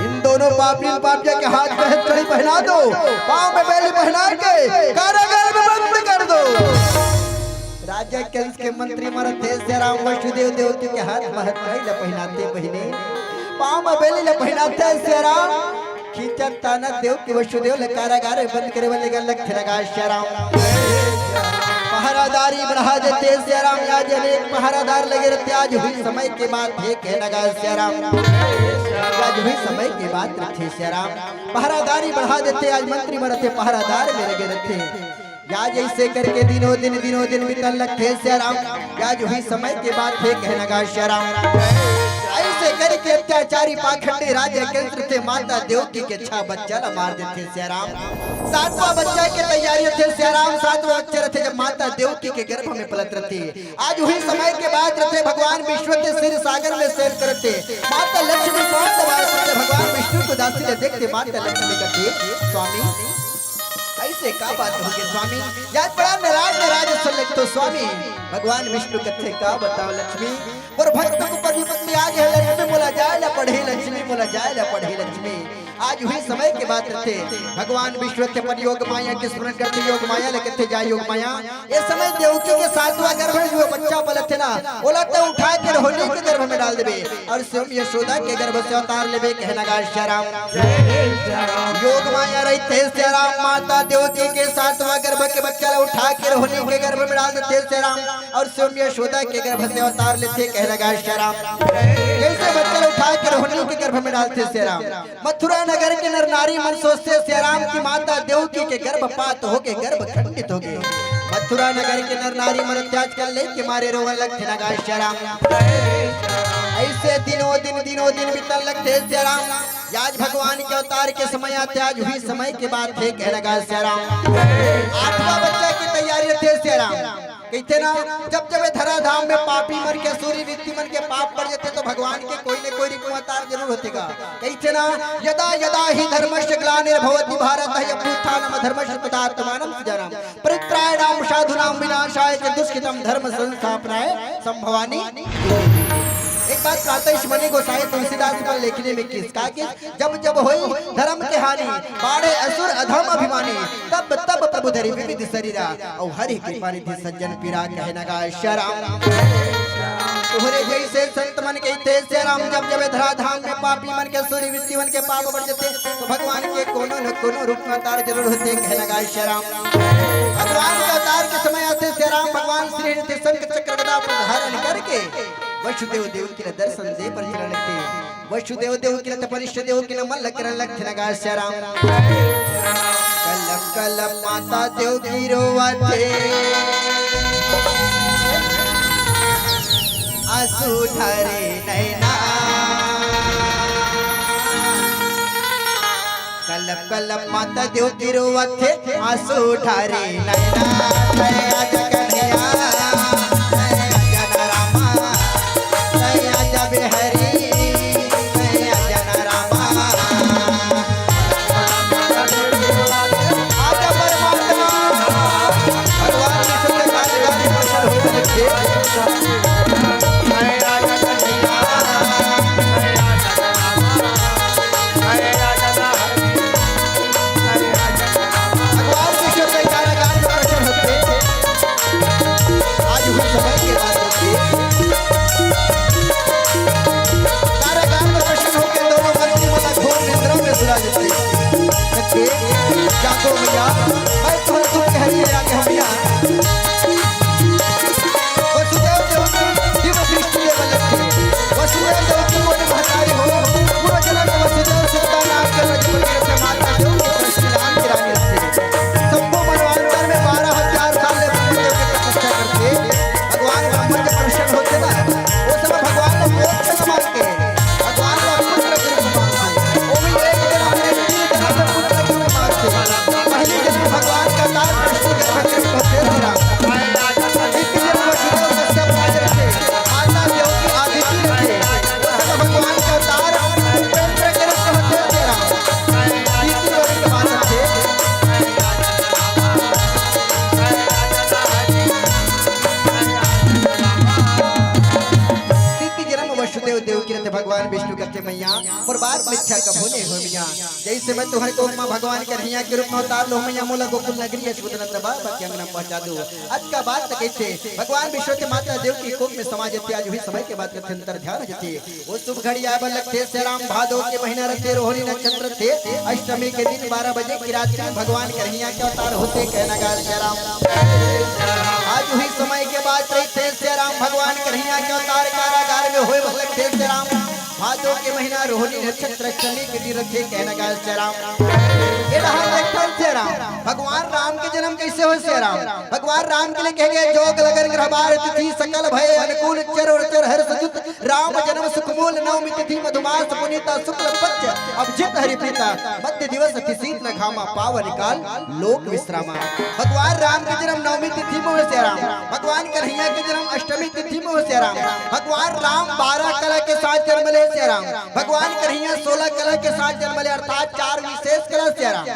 Speaker 1: इन दोनों पापियों के हाथ में हथकड़ी पहना दो, पांव में बेली पहना के कारागार में बंद कर दो। राजा कंस के मंत्री मरते सियाराम वसुदेव देवकी के हाथ में हथकड़ी पहनाते बहने पांव में बेली पहनाते सियाराम खींचत ताना देवकी वसुदेव ले कारागार में बंद करे वाले लग लगा सियाराम। पहरादारी बढ़ा देते सियाराम आज अनेक पहरादार लगे रहते आज हुई समय के बाद एक है नगा सियाराम। आज हुई समय के बाद रखे सियाराम पहरादारी बढ़ा देते आज मंत्री मरते पहरादार में लगे रहते आज ऐसे करके दिनों दिन बीतन लगते सियाराम। आज हुई समय के बाद एक है नगा सियाराम ऐसे करके अत्याचारी पाखंडी राजा कंस थे माता देवकी के 6 बच्चा ला मार देते सियाराम। 7वां बच्चा के तैयारी थे सियाराम 7वां बच्चा थे जब माता देवकी के गर्भ में पलट रहते आज हुई समय के बाद रहते भगवान विष्णु के सिर सागर में सैर करते माता लक्ष्मी कौन सवार करते भगवान विष्णु को दासी ने देखते माता लक्ष्मी कहते स्वामी ऐसे का बात होगी स्वामी याद बड़ा नाराज तो स्वामी भगवान विष्णु कहते का बताओ लक्ष्मी और भक्त को पति पत्नी आज है लक्ष्मी बोला जाए ना पढ़े लक्ष्मी बोला जाए ना पढ़े लक्ष्मी आज हुई समय के बात थे भगवान विष्णु थे पर योग माया के स्मरण करते योग माया लेके थे जाय योग माया ये समय देवकी के सातवां गर्भ में जो बच्चा पलत थे ना बोला तो उठा के होली के गर्भ में डाल देबे और स्वयं यशोदा के गर्भ से अवतार लेबे कहना गा श्री राम योग माया रहते श्री राम माता देवकी के सातवां गर्भ के बच्चा उठा के होली के गर्भ में डाल देते श्री राम और स्वयं यशोदा के गर्भ से अवतार लेते कहना गा श्री राम कैसे बच्चा उठा के होली के गर्भ में डालते श्री राम मथुरा नगर के नर नारी मन सोचते श्री राम की माता देवकी के गर्भपात हो गए गर्भ खंडित हो गए मथुरा नगर के नर नारी मन त्याज कर ले के मारे रोवन लगते लगा श्री राम ऐसे दिनों दिन बीतन लगते श्री राम आज भगवान के अवतार के समय आते आज हुई समय के बाद थे कह लगा श्री राम आठवां बच्चा की तैयारी थे श्री राम कहते ना जब जब धरा धाम में पापी मन के सूर्य व्यक्ति मन के पाप पड़ जाते तो भगवान के कोई न कोई अवतार जरूर होतेगा कहते ना यदा यदा ही धर्मस्य ग्लानिर्भवति भारत अभ्युत्थानम धर्मस्य तदात्मानं सृजानाम परित्राणाय साधूनां विनाशाय च दुष्कृतं धर्म संस्थापनाय संभवानि एक बात प्रातः मणि गोसाई तुलसीदास पर लिखने में किसका कि जब जब होई धर्म के हानि बाढ़े असुर अधम अभिमानी तब तब प्रभु धरि विविध शरीरा और हरि कृपा निधि सज्जन पीरा कहना गा श्री राम तोहरे जैसे संत मन कहते श्री राम जब जब धरा धाम में पापी मन के सूर्य वृत्ति मन के पाप बढ़ जाते तो भगवान के कोनो न कोनो रूप में अवतार जरूर होते कहना गा श्री राम भगवान के अवतार के समय आते श्री राम भगवान श्री हरि शंख चक्र गदा पर धारण करके वसुदेव देव के दर्शन दे पर चरण लगते वसुदेव देव के तपनिष्ठ देव के मल्ल करण लगते लगा श्री राम कल कल माता देव की रोवते आंसू ढारे नैना कल कल माता देव की रोवते आंसू ढारे नैना भगवान विष्णु करते मैया और बार मिथ्या कब होने हो मैया जैसे मैं तुम्हारे को मां भगवान के रहिया के रूप में उतार लो मैया मोला गोकुल नगरी अश्वतनंद बाबा के अंगना पहुंचा दो आज का बात तक कैसे भगवान विष्णु के माता देव की कोप में समा जाते आज हुई समय के बाद करते अंतर ध्यान जाते वो शुभ घड़ी आए लगते श्री राम भादो के महीना रहते रोहिणी नक्षत्र थे अष्टमी के दिन 12 बजे की रात में भगवान के रहिया के अवतार होते कहना गा श्री राम आज हुई समय के बाद रहते श्री राम भगवान के रहिया के अवतार कारागार में हुए लगते श्री राम भादो के महीना रोहिणी नक्षत्र अष्टमी के दिन रखे कहना गा श्री राम ये रहा देखो श्री राम भगवान राम के जन्म कैसे हो श्री राम भगवान राम के लिए कह गए जोग लगन ग्रहबार तिथि सकल भय अनुकूल चर और चर हर सजुत राम जन्म सुखमूल नवमी तिथि मधुमास पुनीता शुक्ल पक्ष अभिजित हरिप्रीता मध्य दिवस अतिशीत न घामा पावन काल लोक विश्रामा भगवान राम के जन्म नवमी तिथि में हो श्री राम भगवान कन्हैया के जन्म अष्टमी तिथि में हो श्री राम भगवान राम 12 कला के साथ जन्म ले श्री सिया राम। भगवान कन्हैया 16 कला के साथ जन्म ले अर्थात 4 विशेष कला सिया राम।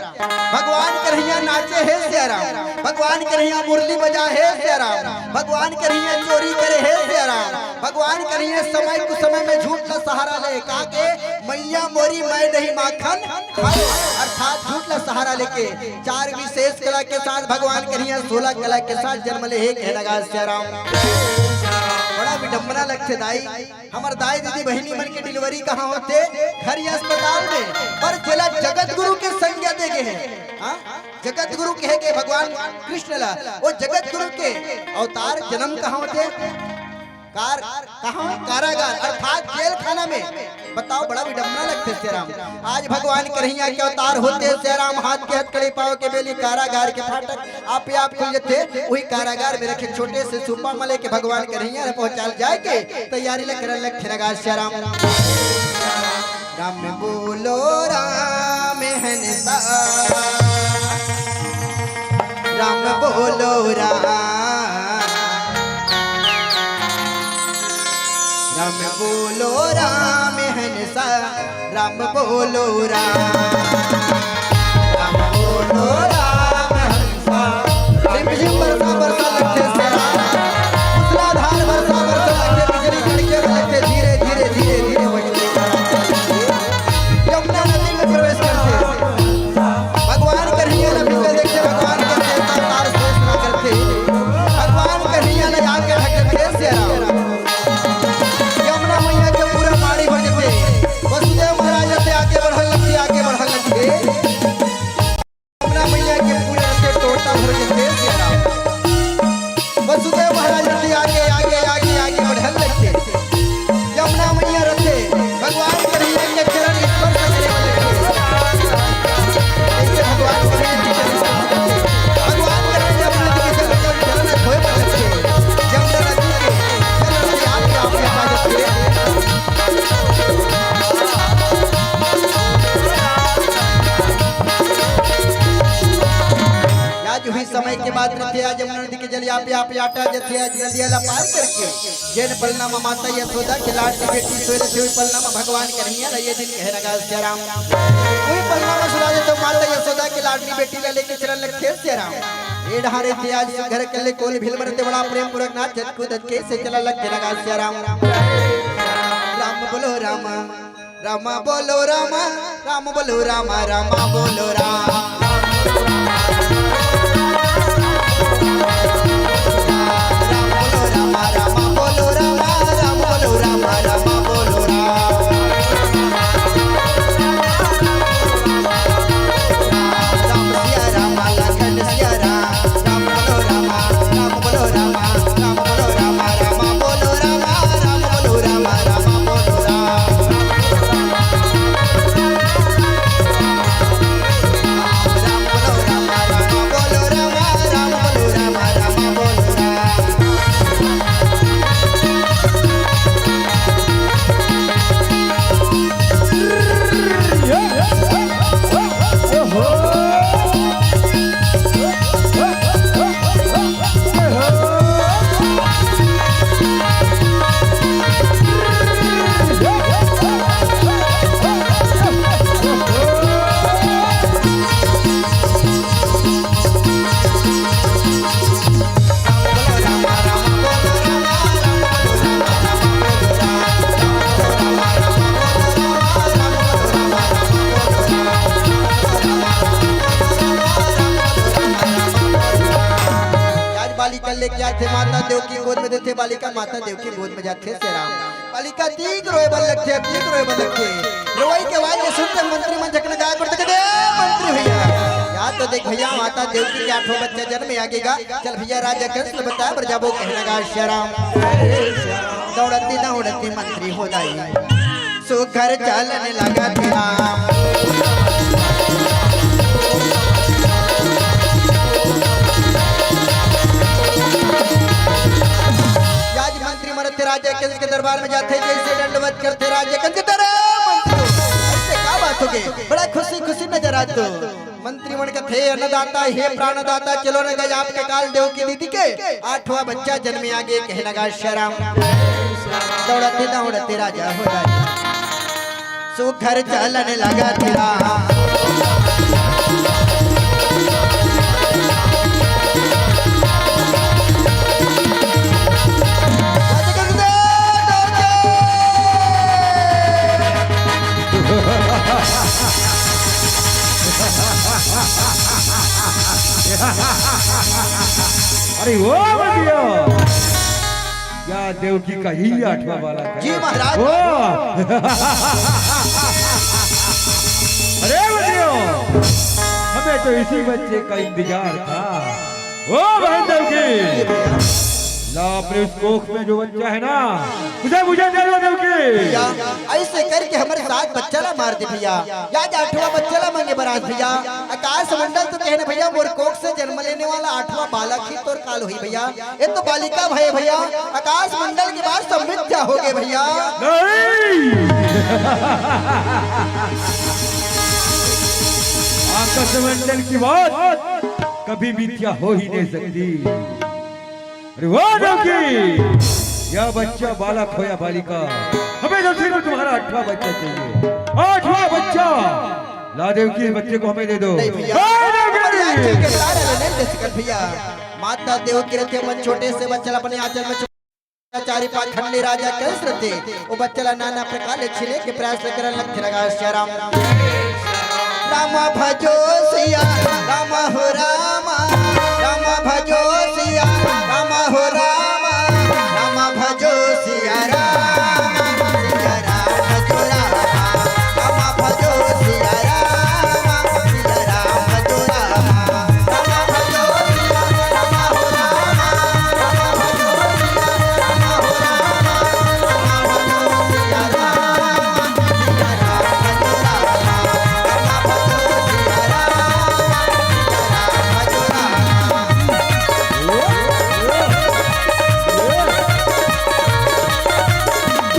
Speaker 1: भगवान कन्हैया नाचे है सिया राम। भगवान कन्हैया मुरली बजा है सिया राम। भगवान कन्हैया चोरी करे है सिया राम। भगवान कन्हैया समय कुछ समय में झूठ का सहारा ले कहा के मैया मोरी मैं नहीं माखन खाए अर्थात झूठ का सहारा लेके 4 विशेष कला के साथ भगवान कन्हैया 16 कला के साथ जन्म ले है कहने लगा सिया राम। बड़ा विडंबना लगते दाई हमार दाई दीदी बहनी मन के डिलीवरी कहाँ होते घर या अस्पताल में पर जिला जगत गुरु के संज्ञा देगे हैं जगत गुरु कहे के भगवान कृष्ण ला वो जगत गुरु के अवतार जन्म कहाँ होते कारागार अर्थात जेल खाना में बताओ बड़ा विडंबना लगते श्रीराम। आज भगवान कन्हैया के अवतार होते श्रीराम हाथ के हथकड़ी पाव के बेली कारागार के फाटक आप खुल जाते वही कारागार में रखे छोटे से सुपा मले के भगवान कन्हैया पहुंचाल जाए के तैयारी लग लगा श्रीराम। राम बोलो राम राम बोलो राम बोलो राम हंसा राम बोलो राम बोलो राम हंसा रिमझिम बरसा बरसा लगते से मूसलाधार बरसा बरसा लगते बिजली कड़के लगते धीरे धीरे धीरे धीरे बजते यमुना नदी में प्रवेश करते भगवान कन्हैया ने बिल्कुल देखते भगवान के देवता तार शेष ना करते भगवान कन्हैया ने आके ढकते से आगे बढ़ल लगते मैया के पूरे रस्ते टोटा भर के वसुदेव महाराज रथे आगे आगे आगे आगे बढ़ल लगते यमुना मैया रथे भगवान कन्हैया के चरण स्पर्श करे भगवान कन्हैया चरण धोए पर लगते यमुना नदी के चरण आगे आपके पास हुई समय के बाद आज यमुना नदी के जलिया पे आप आटा जथे नदिया पार करके जैन परिणाम माता यशोदा के लाड की बेटी सोरे से परिणाम भगवान कन्हैया ये दिन कह लगा श्री राम वही परिणाम सुना दे तो माता यशोदा के लाडली बेटी ले लेके चरण लगे श्री राम ये ढारे थे आज घर के ले कोल भिलमर ते बड़ा प्रेम पूर्वक नाच कूद के से चला लगे लगा श्री राम। राम बोलो राम राम बोलो राम राम बोलो राम राम बोलो राम लेके आए थे माता देव की गोद में देते बालिका माता देव की गोद में जाते श्री राम बालिका तीक रोए बल लगते तीक रोए बल लगते रोई के बाद ये सुनते मंत्री मन झकने गाय करते कहते मंत्री भैया याद तो देख भैया माता देव की 8 बच्चा जन्म आगेगा चल भैया राजा कंस बताया पर जाबो कहने लगा श्री राम दौड़ती दौड़ती मंत्री हो जाई सो घर चलने लगा थे राम राजा कंस के दरबार में जाते जैसे दंडवत करते राजा कंस ऐसे क्या बात हो गई बड़ा खुशी खुशी नजर आते मंत्री मन थे अन्नदाता हे प्राणदाता चलो न गए आपके काल देव की दीदी के 8वां बच्चा जन्मे आगे कह लगा श्री राम दौड़ते दौड़ते राजा हो जाए सुघर चलन लगा तेरा
Speaker 2: अरे वो बंदिया क्या देवकी का ही 8वां बालक है?
Speaker 1: जी महाराज।
Speaker 2: ओ अरे बंदिया हमें तो इसी बच्चे का इंतजार था। ओ बहन देवकी ला अपने उस कोख में जो बच्चा है ना उसे मुझे दे दो देवकी।
Speaker 1: भैया ऐसे करके हमारे साथ बच्चा ला मार दे भैया। या 8वां बच्चा ला मांगे बरात भैया। आकाश मंडल तो कहने भैया मोर कोख से जन्म लेने वाला 8वां बालक ही तोर काल हुई भैया। ये तो बालिका भय भैया। आकाश मंडल के बाद सब मिथ्या हो गए भैया।
Speaker 2: नहीं आकाश मंडल की बात कभी मिथ्या हो ही नहीं सकती। अरे वाह देवकी यह बच्चा बालक हो या बालिका हमें तो सिर्फ तुम्हारा 8वां बच्चा चाहिए। 8वां बच्चा ला देवकी बच्चे को हमें दे दो।
Speaker 1: नहीं भैया हमारी आंचल के तारे नहीं दे सकत भैया। माता देव के रथे मन छोटे से बच्चा अपने आंचल में चारी पांच खंडे राजा कंस रथे वो बच्चा नाना प्रकार छिले के प्रयास करन लग लगा। श्री राम राम भजो सिया राम हो राम राम भजो सिया राम हो राम राम भजो सिया राम सिया राम भजो राम भजो सिया राम सिया राम भजो राम भजो सिया राम हो राम राम भजो सिया राम हो राम भजो सिया राम सिया राम भजो राम भजो सिया राम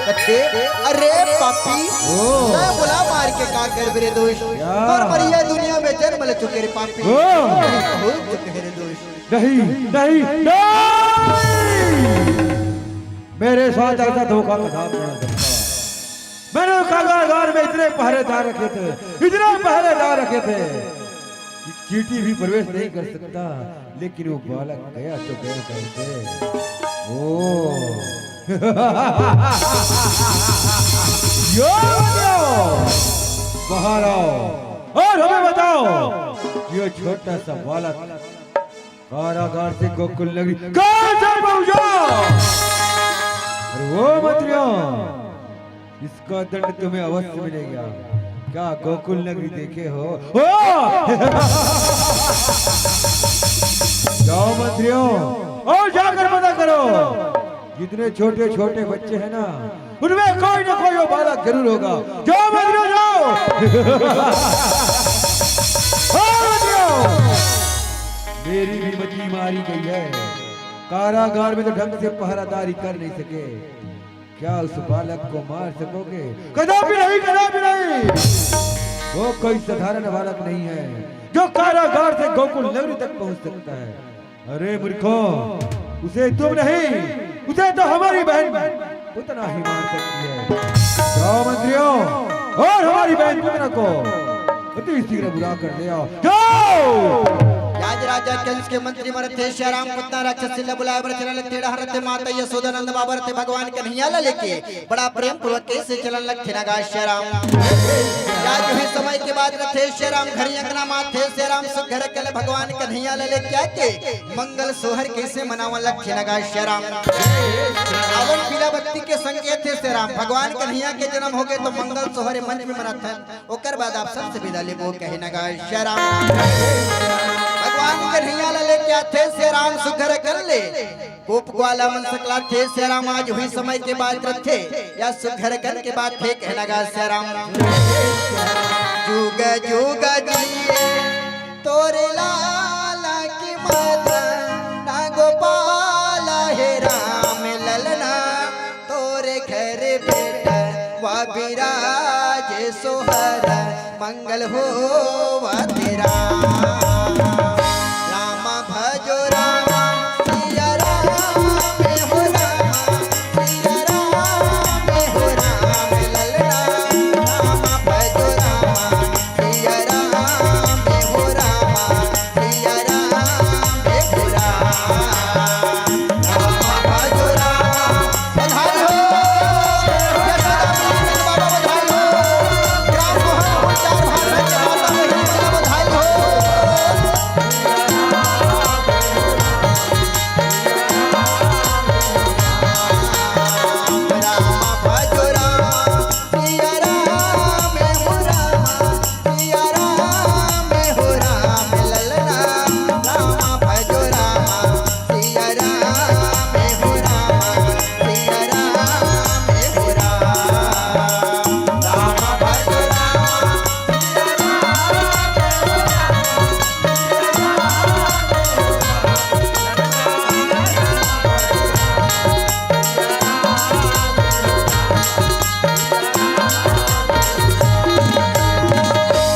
Speaker 1: अरे पापी मैं बुला मार के का कर मेरे दोष और मरिया दुनिया में जन्म ले चुके रे पापी हो चुके रे दोष।
Speaker 2: नहीं नहीं नहीं मेरे साथ ऐसा धोखा कथा नहीं सकता। मैंने कारागार में इतने पहरेदार रखे थे इतने पहरेदार रखे थे चींटी भी प्रवेश नहीं कर सकता लेकिन वो बालक गया तो गया कैसे। ओ बाहर आओ और हमें बताओ ये छोटा सा बालक कारागार से गोकुल नगरी कहां से पहुंचा। अरे वो मंत्रियों इसका दंड तुम्हें अवश्य मिलेगा। क्या गोकुल नगरी देखे हो? जाओ मंत्रियों और जाकर पता करो जितने छोटे छोटे बच्चे हैं ना उनमें कोई ना कोई वो बालक जरूर होगा। जाओ मंत्रियों जाओ। मेरी भी मछली मारी गई है। कारागार में तो ढंग से पहरादारी कर नहीं सके। क्या उस बालक को मार सकोगे? कदापि नहीं कदापि नहीं। वो कोई साधारण बालक नहीं है जो कारागार से गोकुल नगरी तक पहुंच सकता है। अरे मूर्खों उसे तुम नहीं उसे तो हमारी बहन उतना ही मार सकती है। जाओ मंत्रियों और हमारी बहन पुतना को अति शीघ्र बुला कर ले आओ। जाओ
Speaker 1: याद राजा कंस के मंत्री मरथे श्याराम पुतना राक्षस से बुलाए बर चलन तेड़ा हरते माता यशोदा नंद बाबर थे भगवान कन्हैया ला लेके बड़ा प्रेम पूर्वक कैसे चलन लग थे नगा श्याराम। या जो है समय के बाद रथे श्याराम घरी अंगना माथे श्याराम सुख घर कल भगवान कन्हैया ला लेके आके मंगल सोहर कैसे मनावा लग थे नगा श्याराम। अवन पीला बत्ती के संकेत थे श्याराम भगवान कन्हैया के जन्म हो गए तो मंगल सोहर मंच में मनाथा ओकर बाद आप सबसे विदा लेबो कहे नगा श्याराम। भगवान कन्हैया ला लेके आथे से राम सुघर कर ले कोप ग्वाला मन सकला थे से राम आज हुई समय के बाद रथे या सुघर कर के बाद थे कहना गा से राम जुग जुग जिए तोरे लाला की मदन गोपाल हे राम ललना तोरे घर बेटा वा विराज सोहर मंगल हो वा तेरा राम भजो राम सिया राम हो राम सिया राम हो राम ललना राम भजो राम सिया राम हो राम सिया राम हो राम भजो राम बधाई हो बाबा बधाई हो राम मोहन चार भारत माता बहन बधाई हो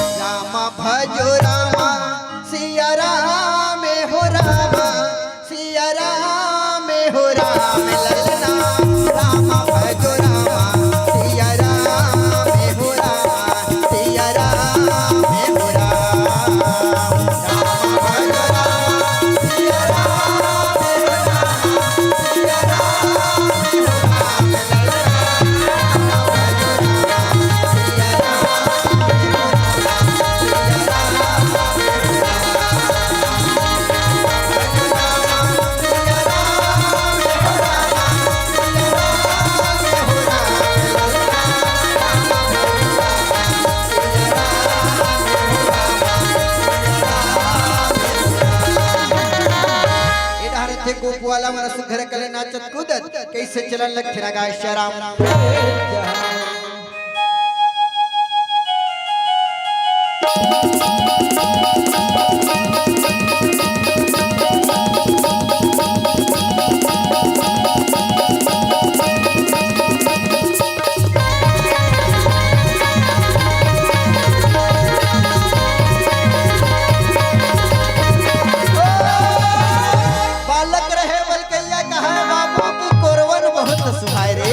Speaker 1: राम भजो राम सिया राम हो राम सिया राम हो राम ललना राम भजो राम सिया राम हो राम सिया राम हो राम राम भजो राम राम भजो राम सिया राम हो राम सिया राम हो राम ललना राम भजो राम सिया राम हो राम सिया राम हो राम राम भजो राम सिया राम हो राम सिया राम हो राम ललना राम भजो राम सिया थे गोपवाला मला सुघर कले नाचत कूदत कैसे चलन लग गाय श्याराम बालक रहे बलकैया कहा बाबू की कोरवन बहुत सुहाय रे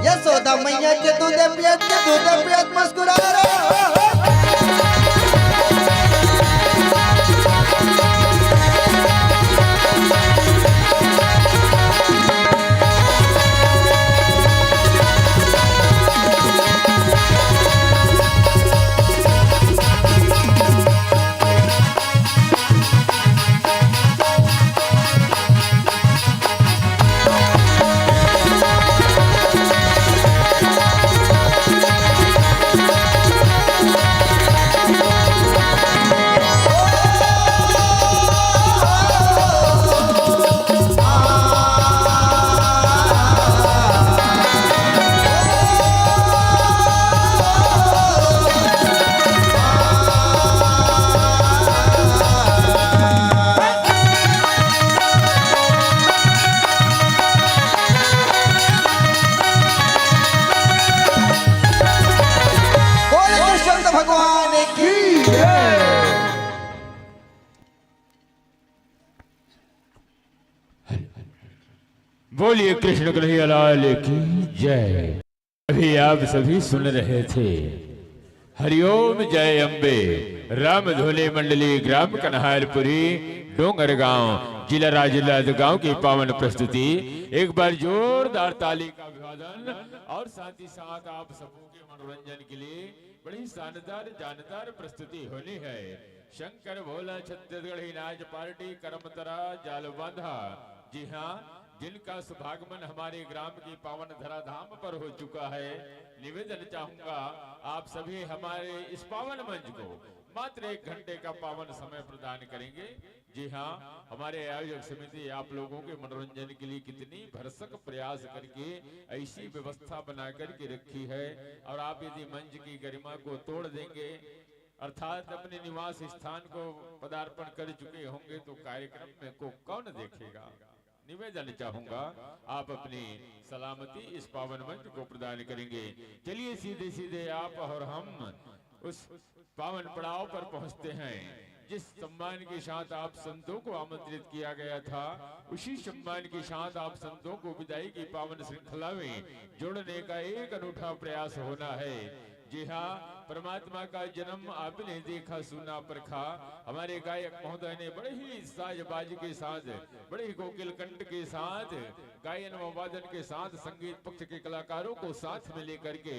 Speaker 1: यशोदा मैया के दूध पियत मुस्कुरा रे
Speaker 3: बोलिए कृष्ण कन्हैया लाल की जय। अभी आप सभी सुन रहे थे हरिओम जय अम्बे राम धोले मंडली ग्राम कन्हारपुरी डोंगर गांव जिला राजलाद गांव की पावन प्रस्तुति। एक बार जोरदार ताली का अभिवादन और साथ ही साथ आप सबों के मनोरंजन के लिए बड़ी शानदार जानदार प्रस्तुति होनी है। शंकर भोला छत्तीसगढ़ी नाच पार्टी करमतरा जालबांधा। जी हाँ, जिनका सुभागमन हमारे ग्राम की पावन धराधाम पर हो चुका है। निवेदन चाहूंगा आप सभी हमारे इस पावन मंच को मात्र 1 घंटे का पावन समय प्रदान करेंगे। जी हाँ, हमारे आयोजक समिति आप लोगों के मनोरंजन के लिए कितनी भरसक प्रयास करके ऐसी व्यवस्था बना करके रखी है। और आप यदि मंच की गरिमा को तोड़ देंगे अर्थात अपने निवास स्थान को पदार्पण कर चुके होंगे, तो कार्यक्रम में को कौन देखेगा। निवेदन चाहूंगा आप अपनी सलामती इस पावन मंच को प्रदान करेंगे। चलिए सीधे सीधे आप और हम उस पावन पड़ाव पर पहुंचते हैं जिस सम्मान के साथ आप संतों को आमंत्रित किया गया था, उसी सम्मान के साथ आप संतों को विदाई की पावन श्रृंखला में जोड़ने का एक अनूठा प्रयास होना है। जी हाँ, परमात्मा का जन्म आपने देखा सुना परखा। हमारे गायक महोदय ने बड़े ही साजबाज के साथ, बड़े ही कोकिल कंठ के साथ, गायन व वादन के साथ संगीत पक्ष के कलाकारों को साथ में लेकर के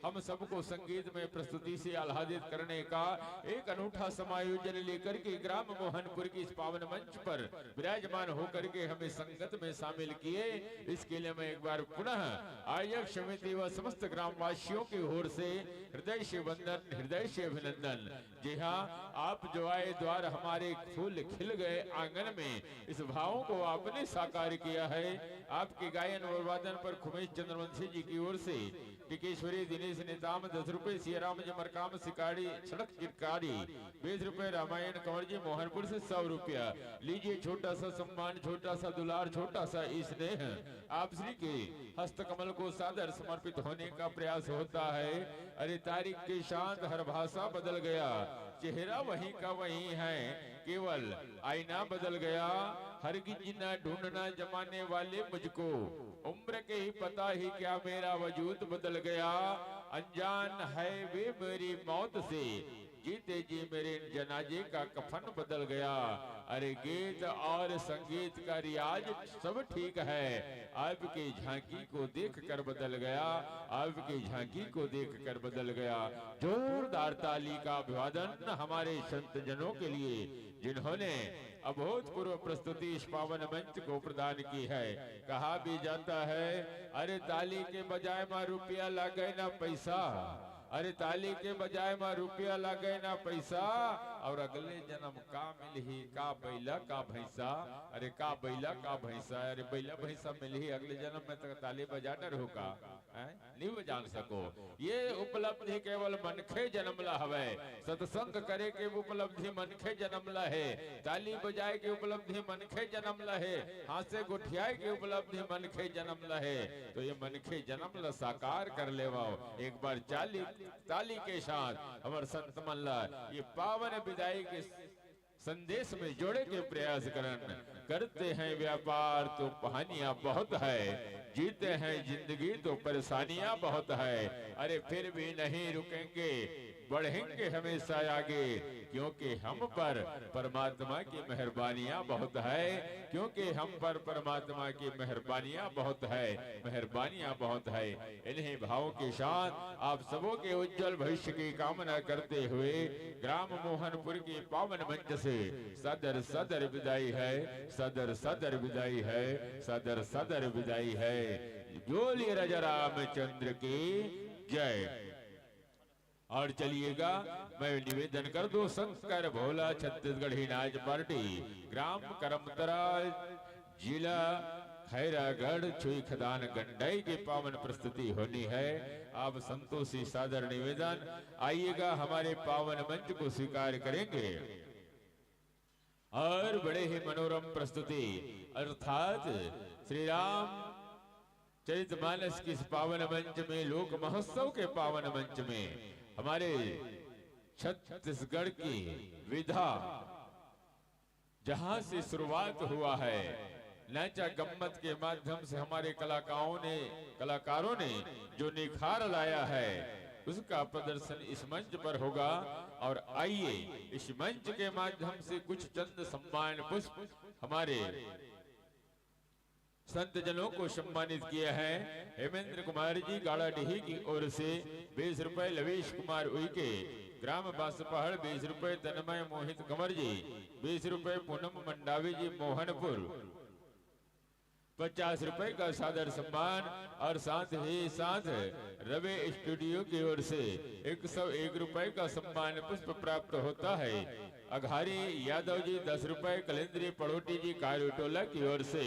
Speaker 3: हम सबको संगीत में प्रस्तुति से आह्लादित करने का एक अनूठा समायोजन लेकर के ग्राम मोहनपुर की इस पावन मंच पर विराजमान होकर के हमें संगत में शामिल किए। इसके लिए मैं एक बार पुनः आयोजक समिति व समस्त ग्रामवासियों की ओर से हृदय से वंदन, हृदय से अभिनंदन। जी हाँ, आप जो आए द्वार हमारे फूल खिल गए आंगन में, इस भावों को आपने साकार किया है। आपके गायन और वादन पर खुमेश चंद्रवंशी जी की ओर से टिकेश्वरी दिनेश नेताम 10 रुपए, सियाराम जी मरकाम सिकाड़ी सड़क चिरकारी 20 रुपए, रामायण कंवर जी मोहनपुर से 100 रुपया। लीजिए छोटा सा सम्मान, छोटा सा दुलार, छोटा सा स्नेह आप श्री के हस्त कमल को सादर समर्पित होने का प्रयास होता है। अरे तारीख के साथ हर भाषा बदल गया, चेहरा वही का वही है, केवल आईना बदल गया। हरगिज न ढूंढना जमाने वाले मुझको, उम्र के ही पता ही क्या मेरा वजूद बदल गया। अनजान है वे मेरी मौत से, जीते जी मेरे जनाजे का कफन बदल गया। अरे गीत और संगीत का रियाज सब ठीक है, आपकी झांकी को देख कर बदल गया, आपकी झांकी को देख कर बदल गया। जोरदार ताली का अभिवादन हमारे संत जनों के लिए जिन्होंने अभूतपूर्व प्रस्तुति इस पावन मंच को प्रदान की है। कहा भी जाता है, अरे ताली के बजाय मां रुपया लागे ना पैसा, अरे ताली के बजाय मां रुपया लागे ना पैसा, और अगले जन्म का मिलही का बैला का भैंसा। अरे का बैला का भैंसा, अरे बैला भैंसा मिलही अगले जन्म में तक ताली बजा न होगा, नहीं जान सको। ये उपलब्धि केवल मनखे जन्मला हवे, सत्संग करे के उपलब्धि मनखे जन्मला है, ताली बजाए के उपलब्धि मनखे जन्मला है, हाथ से गुठियाए के उपलब्धि मनखे जन्मला है। तो ये मनखे जन्मला साकार कर लेवाओ एक बार ताली के साथ हमारे संत मल्ला ये पावन विदाई के संदेश में जोड़े के प्रयास करते हैं। व्यापार तो कहानियां बहुत है, जीते हैं जिंदगी तो परेशानियां बहुत है। अरे फिर भी नहीं रुकेंगे, बढ़ेंगे हमेशा आगे, क्योंकि हम पर परमात्मा की मेहरबानियां बहुत है, क्योंकि हम पर परमात्मा की मेहरबानियां बहुत है, मेहरबानियां बहुत है। इन्हीं भावों के साथ आप सबों के उज्जवल भविष्य की कामना करते हुए ग्राम मोहनपुर की पावन मंच से सदर सदर विदाई है, सदर सदर विदाई है, सदर सदर विदाई है। बोलिए राजा रामचंद्र की जय। और चलिएगा, मैं निवेदन कर दूं, शंकर भोला छत्तीसगढ़ी नाच पार्टी ग्राम करमतरा जिला खैरागढ़ छुई खदान गंडाई की पावन प्रस्तुति होनी है। आप संतोषी सादर निवेदन, आइएगा हमारे पावन मंच को स्वीकार करेंगे और बड़े ही मनोरम प्रस्तुति अर्थात श्री राम चरितमानस की पावन मंच में, लोक महोत्सव के पावन मंच में हमारे छत्तीसगढ़ की विधा जहां से शुरुआत हुआ है, नाचा गम्मत के माध्यम से हमारे कलाकारों ने जो निखार लाया है, उसका प्रदर्शन इस मंच पर होगा। और आइए इस मंच के माध्यम से कुछ चंद सम्मान पुष्प हमारे संत जनों को सम्मानित किया है। हेमेंद्र कुमार जी गाड़ाडीही की ओर से 20 रुपए, लवेश कुमार उइके ग्राम बांसपहाड़ 20 रुपए, तन्मय मोहित कंवर जी 20 रुपए, पूनम मंडावी जी मोहनपुर 50 रुपए का सादर सम्मान, और साथ ही साथ रवि स्टूडियो की ओर से 101 रुपए का सम्मान पुष्प प्राप्त होता है। अघारी यादव जी 10 रुपए, कलेंद्री पड़ोटी जी कारूटोला की ओर से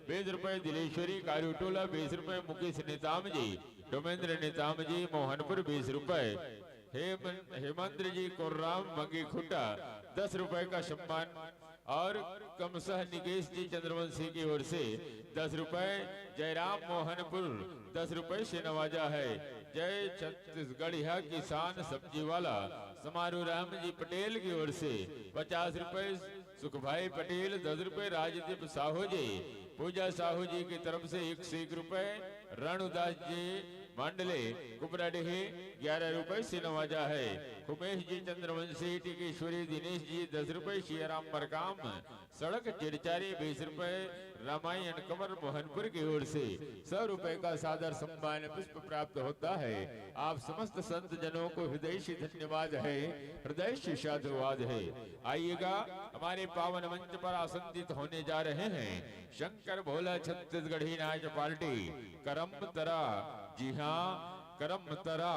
Speaker 3: 20 रुपए, दिलेश्वरी कारूटोला 20 रुपए, मुकेश नेताम जी डोमेंद्र नेताम जी मोहनपुर 20 रुपए, हेमंत जी कोर्राम मंगी खुट्टा 10 रुपए का सम्मान और कमसह निकेश जी चंद्रवंशी की ओर से 10 रुपए, जयराम मोहनपुर 10 रुपए से नवाजा है। जय छत्तीसगढ़िया किसान सब्जी वाला समारू राम जी पटेल की ओर से 50 रुपए, सुखभाई पटेल 10 रुपए, राजदीप साहू जी पूजा साहू जी की तरफ से 101 रुपए, रणुदास जी मंडले कुबराडीही 11 रुपए से नवाजा है। उमेश जी चंद्रवंशी टीकेश्वरी दिनेश जी 10 रुपए, शियाराम मरकाम सड़क चिरचारी 20 रुपए, रामायण कंवर मोहनपुर की ओर से 100 रुपए का सादर सम्मान पुष्प प्राप्त होता है। आप समस्त संत जनों को हृदय से धन्यवाद है, हृदय से साधुवाद है। आइएगा, हमारे पावन मंच पर आसंदित होने जा रहे हैं शंकर भोला छत्तीसगढ़ी नाच पार्टी करम तरा। जी हाँ, करम तरा।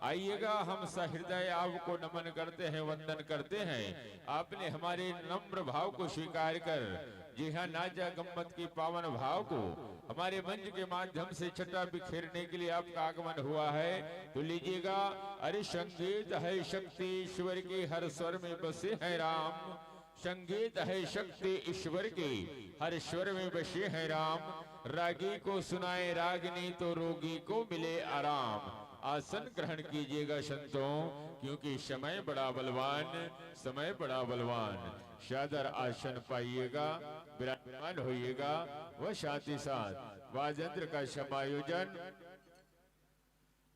Speaker 3: आइएगा, हम सहृदय आपको नमन करते हैं, वंदन करते हैं। आपने हमारे नम्र भाव को स्वीकार कर, जी हाँ, नाचा गम्मत की पावन भाव को हमारे मंच के माध्यम से छटा बिखेरने के लिए आपका आगमन हुआ है। तो लीजिएगा, अरे संगीत है शक्ति ईश्वर की, हर स्वर में बसे हैं राम। संगीत है शक्ति ईश्वर की, हर स्वर में बसे हैं राम। रागी को सुनाए रागनी तो रोगी को मिले आराम। आसन ग्रहण कीजिएगा संतों, क्योंकि समय बड़ा बलवान, समय बड़ा बलवान। सादर आसन पाइएगा, विराजमान होइएगा। वह साथ ही साथ वाजंत्र का समायोजन,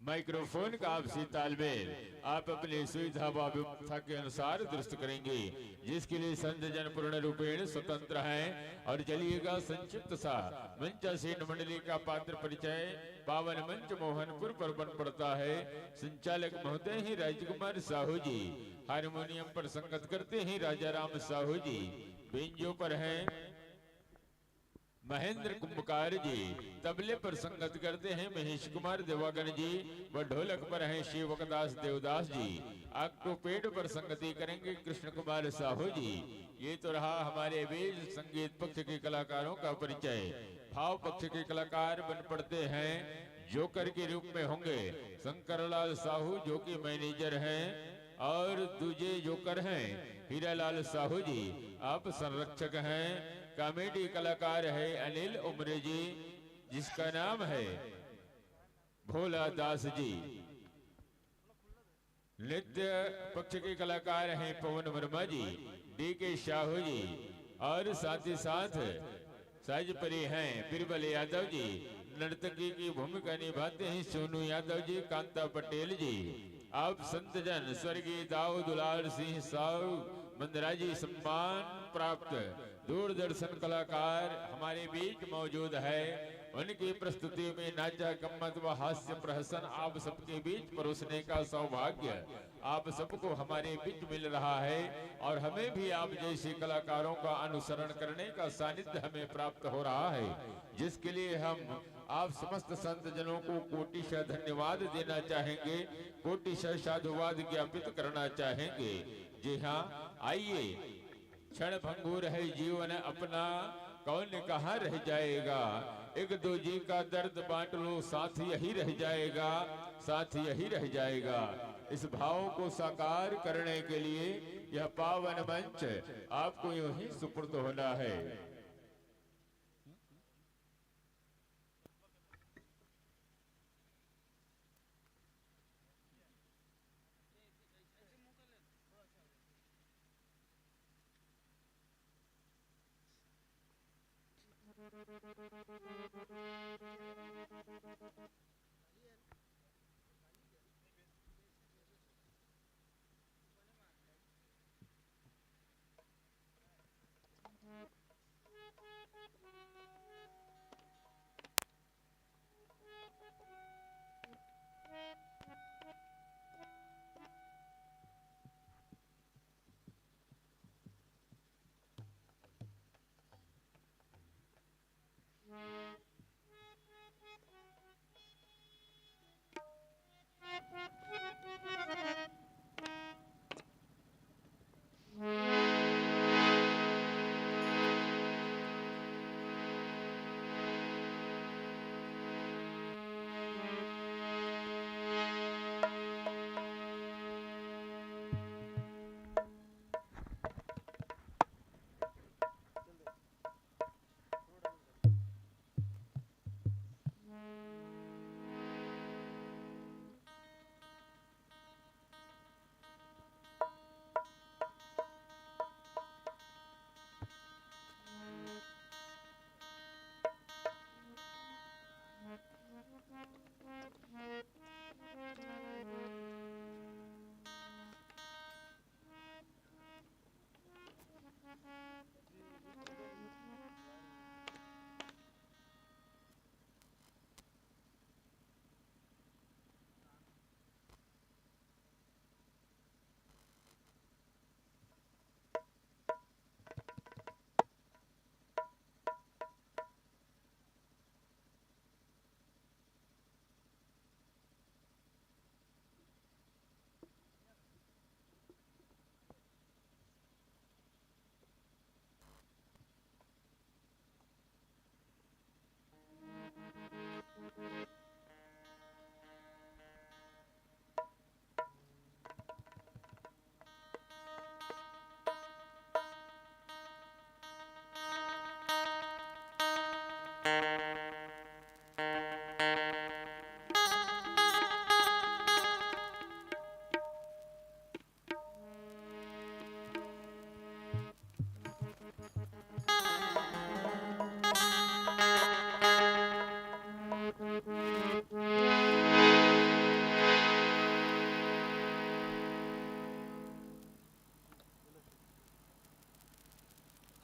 Speaker 3: माइक्रोफोन का आपसी तालमेल आप अपनी सुविधा व व्यवस्था के अनुसार दुरुस्त करेंगे, जिसके लिए संत जन पूर्ण रूपेण स्वतंत्र हैं। और चलिएगा, संक्षिप्त सा मंचासीन मंडली का पात्र परिचय पावन मंच मोहनपुर पर बन पड़ता है। संचालक महोदय ही राजकुमार साहू जी, हारमोनियम पर संगत करते हैं राजा राम साहू जी, बेंजो पर हैं महेंद्र कुंभकार जी, तबले पर संगत करते हैं महेश कुमार देवागन जी, व ढोलक पर हैं शिवकदास देवदास जी। आक्टोपेड पर संगति करेंगे कृष्ण कुमार साहू जी। ये तो रहा हमारे वेद संगीत पक्ष के कलाकारों का परिचय। भाव पक्ष के कलाकार बन पड़ते हैं, जोकर के रूप में होंगे शंकरलाल साहू जो कि मैनेजर हैं, और दूजे जोकर हैं हीरालाल साहू जी, आप संरक्षक हैं। कॉमेडी कलाकार है अनिल उमरे जी, जिसका नाम है भोला दास जी। नृत्य पक्ष के कलाकार हैं पवन वर्मा जी, डी के साहू जी, और साथ ही साथ साजपरी हैं बिरबल यादव जी। नर्तकी की भूमिका निभाते हैं सोनू यादव जी, कांता पटेल जी। आप संत जन स्वर्गीय दाऊ दुलार सिंह साहू मंदराजी सम्मान प्राप्त दूरदर्शन कलाकार हमारे बीच मौजूद है। उनकी प्रस्तुति में नाचा गम्मत व हास्य प्रहसन आप सबके बीच परोसने का सौभाग्य आप सबको हमारे बीच मिल रहा है, और हमें भी आप जैसे कलाकारों का अनुसरण करने का सानिध्य हमें प्राप्त हो रहा है, जिसके लिए हम आप समस्त संत जनों को कोटिशः धन्यवाद देना चाहेंगे, कोटिशः साधुवाद ज्ञापित करना चाहेंगे। जी हाँ, आइए, क्षण भंगुर है जीवन अपना, कौन कहाँ रह जाएगा। एक दो जी का दर्द बांट लो, साथ यही रह जाएगा, साथ यही रह जाएगा। इस भाव को साकार करने के लिए यह पावन मंच आपको यूं ही सुपुर्द होना है।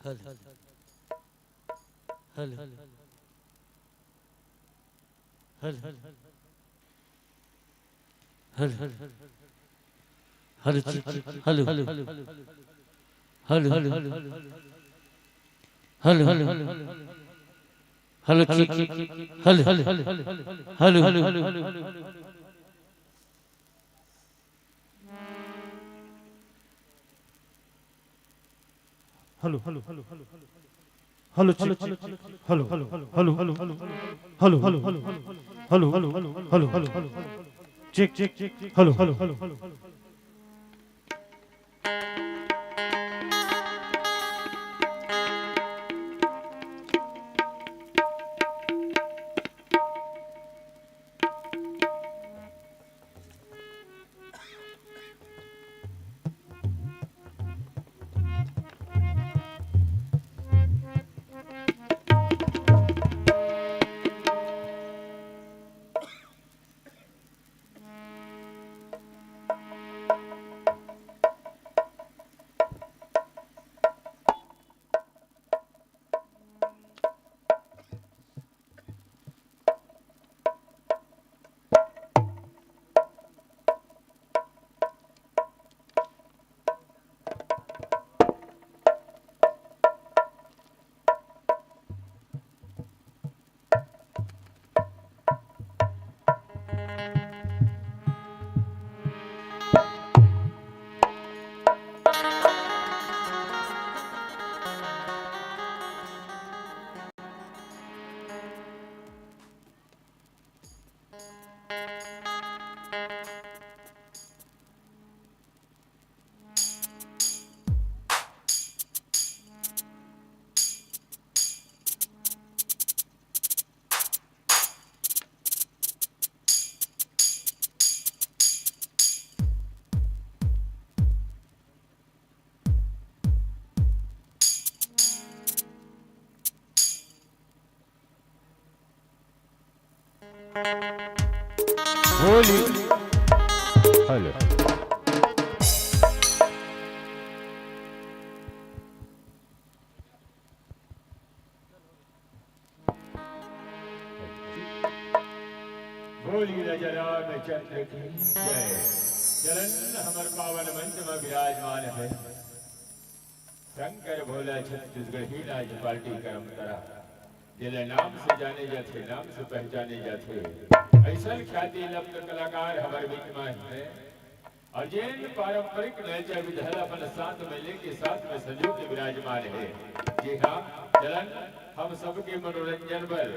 Speaker 4: हल हल हल हल हल हल हल हल हल हल हल हल हल हल हल हल हल हल हल
Speaker 5: hello hello hello hello hello hello hello hello hello hello hello hello hello hello hello hello check check check hello hello hello
Speaker 3: बोली हेलो बोली नजरान चंद्र की जय। चरण हमर पावन मंच में विराजमान है शंकर भोला छत्तीसगढ़ी राज पार्टी करम करा जिले नाम से जाने जाते नाम से पहचाने जाते ऐसा ख्याति लब्ध कलाकार हमारे बीच में है और जैन पारंपरिक नैचा विधल अपन साथ में लेके साथ में संजो के विराजमान है। जी हाँ चलन हम सबके मनोरंजन पर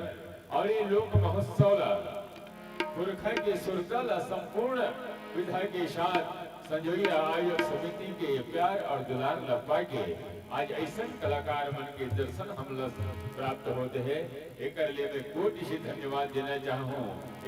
Speaker 3: और ये लोक महोत्सव पुरखर के सुरतल संपूर्ण विधा के साथ संजोइया आयोग समिति के प्यार और दुलार लपा के आज ऐसा कलाकार मन के दर्शन हम लोग प्राप्त होते हैं। एक लिए मैं कोटि से धन्यवाद देना चाहूँ।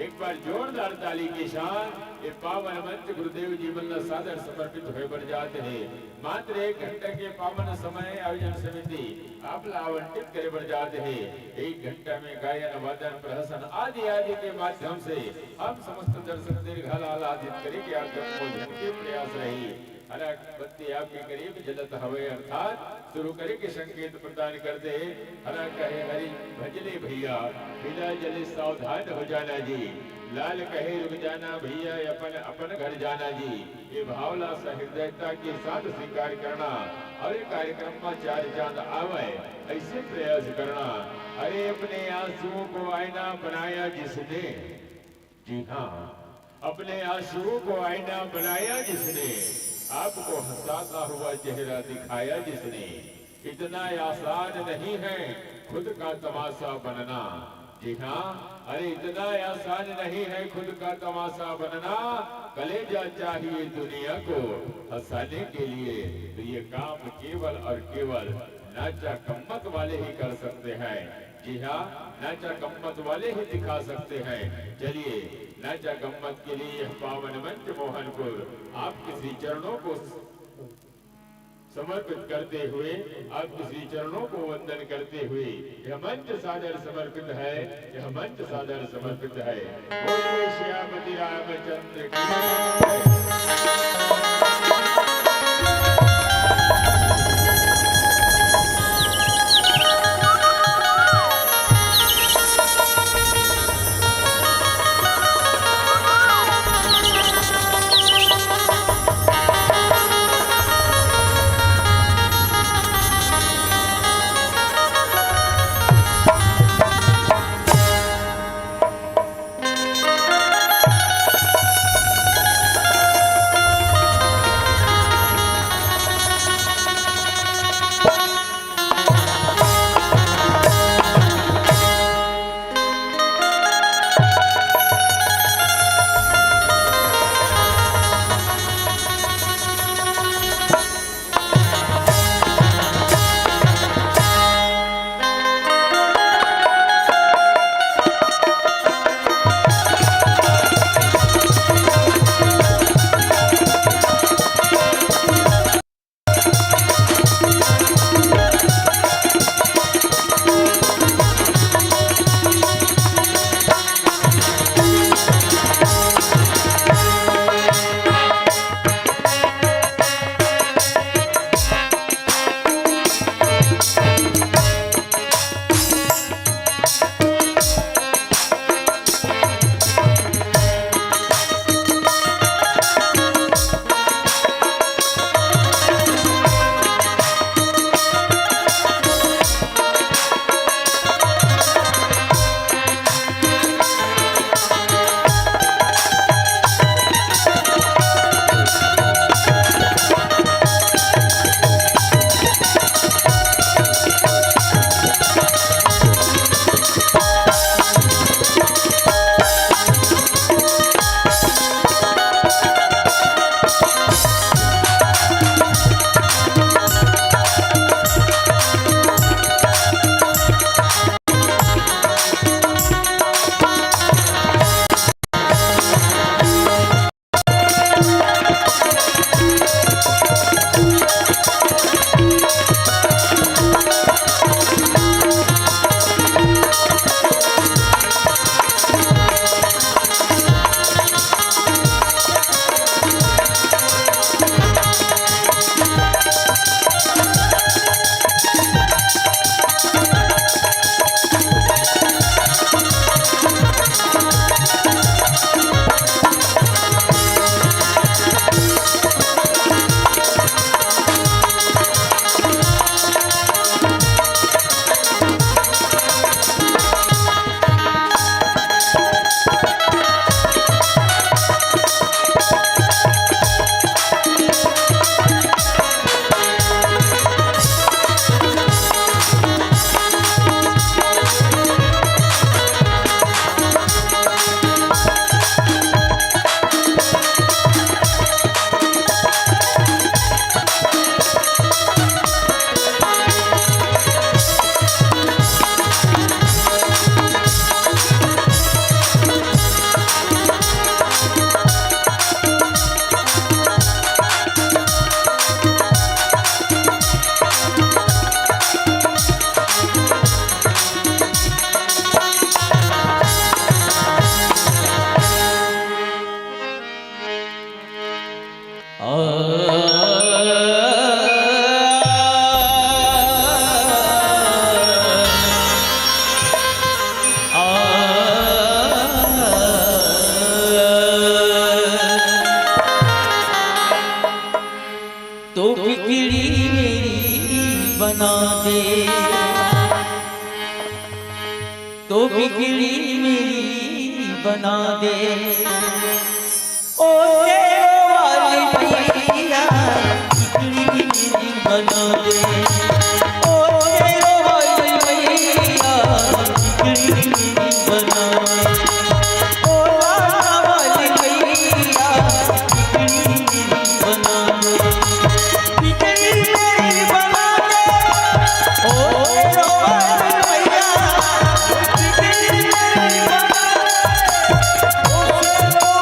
Speaker 3: एक बार जोरदार ताली के साथ ये पावन मंच गुरुदेव जी मन सादर समर्पित हुए बढ़ जाते हैं। मात्र 1 घंटे के पावन समय आयोजन समिति आप आवंटित करे बढ़ जाते हैं। 1 घंटा में गायन वादन प्रहसन आदि आदि के माध्यम से हम समस्त दर्शक दीर्घाल आह्लादित करेंगे आपके प्रयास रही हरा बत्ती आपके करीब जलत हवे अर्थात शुरू करे के संकेत प्रदान करते हरा कहे हरि भजले भैया बिना जले सावधान हो जाना जी लाल कहे रुक जाना भैया अपन अपन घर जाना जी। ये भावला सहृदयता के साथ स्वीकार करना और ये कार्यक्रम में 4 चांद आवे ऐसे प्रयास करना। अरे अपने आंसुओं को आईना बनाया जिसने, जी हाँ अपने आंसुओं को आईना बनाया जिसने, आपको हंसाता हुआ चेहरा दिखाया जिसने, इतना आसान नहीं है खुद का तमाशा बनना। जी हाँ अरे इतना आसान नहीं है खुद का तमाशा बनना। कलेजा चाहिए दुनिया को हंसाने के लिए तो ये काम केवल और केवल नाचा कम्मत वाले ही कर सकते हैं। जी हाँ नाचा गम्मत वाले ही दिखा सकते हैं। चलिए नाचा गम्मत के लिए यह पावन मंच मोहनपुर आपके श्री चरणों को समर्पित करते हुए आपके श्री चरणों को वंदन करते हुए यह मंच सादर समर्पित है, यह मंच सादर समर्पित है। बोलिए श्यामति रामचंद्र की
Speaker 4: तो बिगड़ी मेरी बना दे, तो बिगड़ी मेरी बना दे, ओ तेरे वाली मैया बिगड़ी मेरी बना दे, ओ तेरे वाली मैया बिगड़ी मेरी बना दे, ओ लाडा वाली मैया बिगड़ी मेरी बना दे, बिगड़ी मेरी बना दे, ओ तेरे वाली मैया बिगड़ी मेरी बना दे, ओ तेरे वाली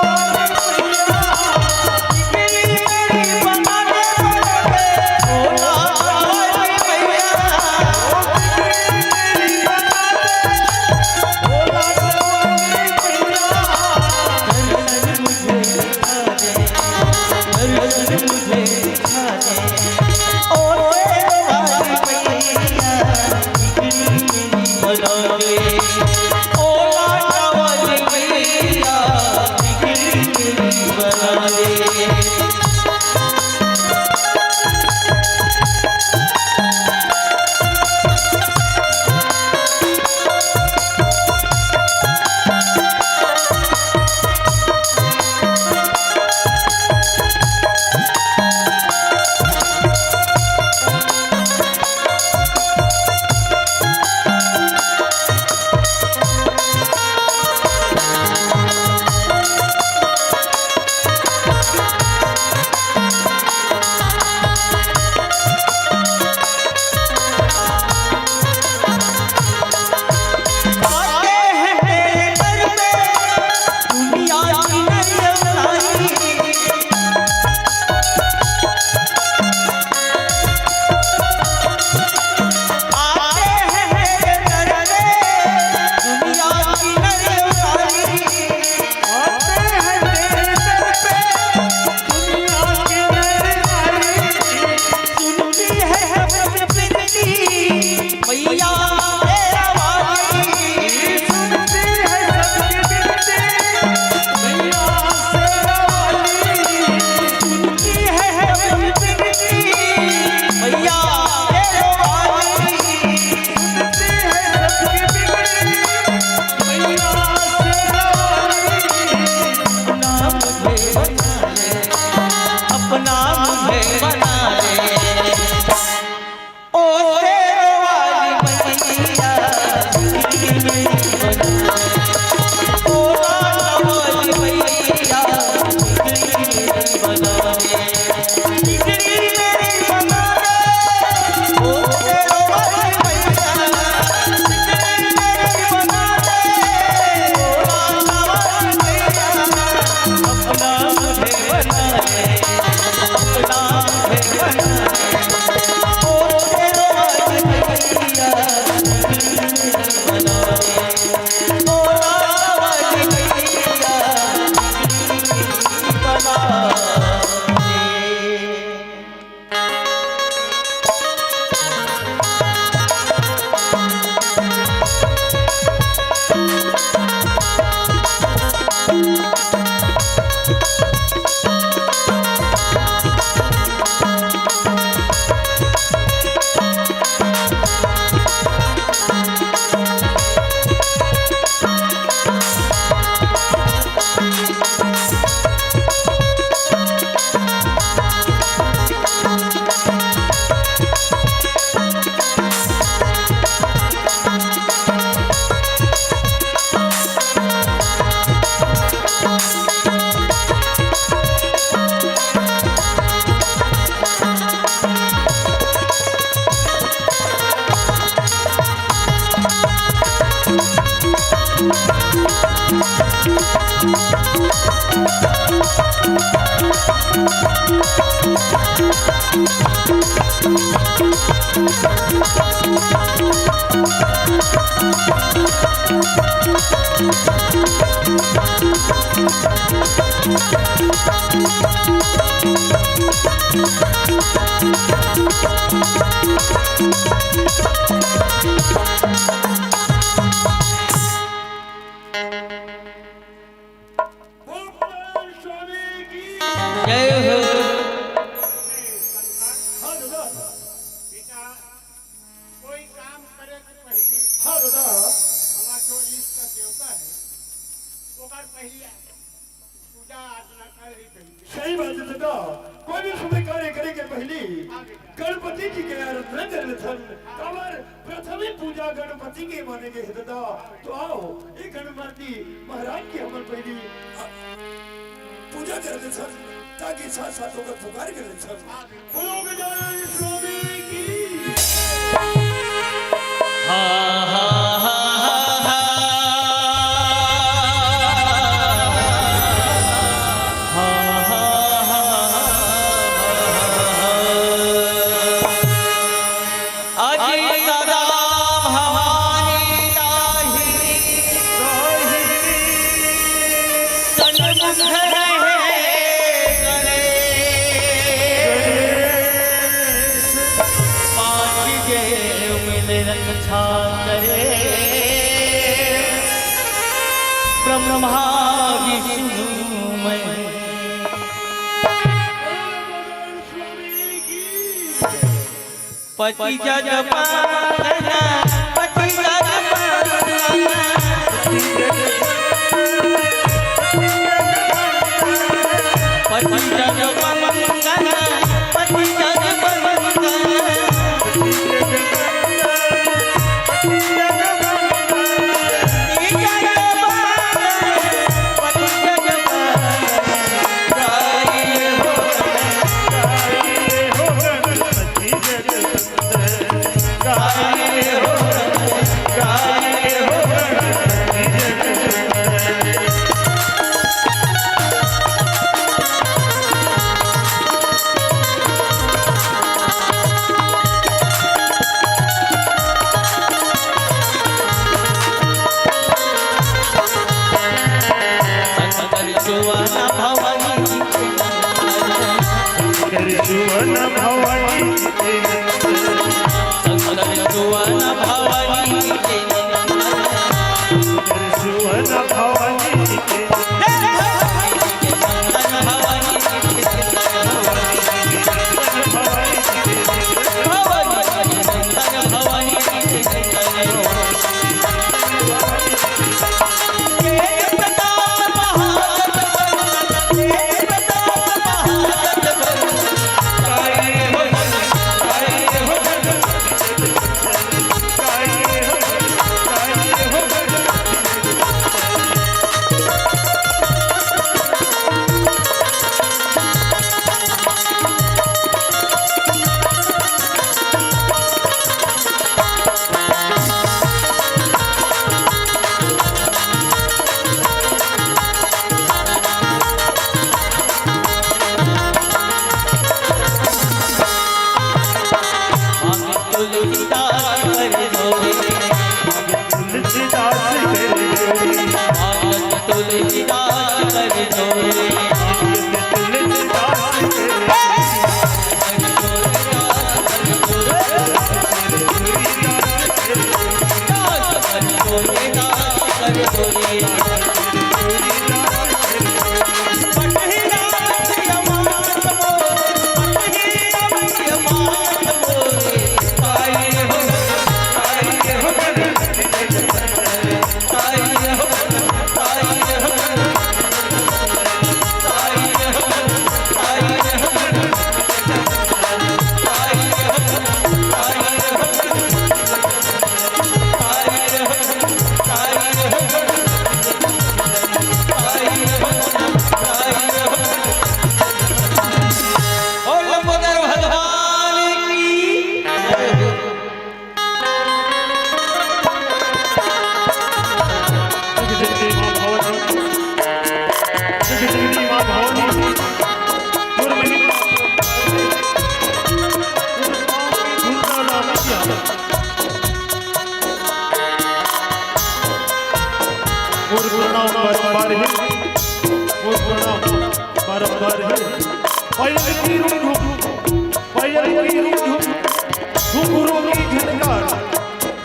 Speaker 6: अपना मुझे
Speaker 2: गणपति जी के आराधना कर थन कवर प्रथमे पूजा गणपति के माने के हितदा तो आओ ये गणपति महाराज की हमर पहली पूजा कर थन ताकि साथ साथ होकर पुकार कर थन बोलो गजानन स्वामी की
Speaker 4: हा हा हा ब्रह्मा विष्णु मैं पति जग पालना पति जग पालना पति जग पालना पति जग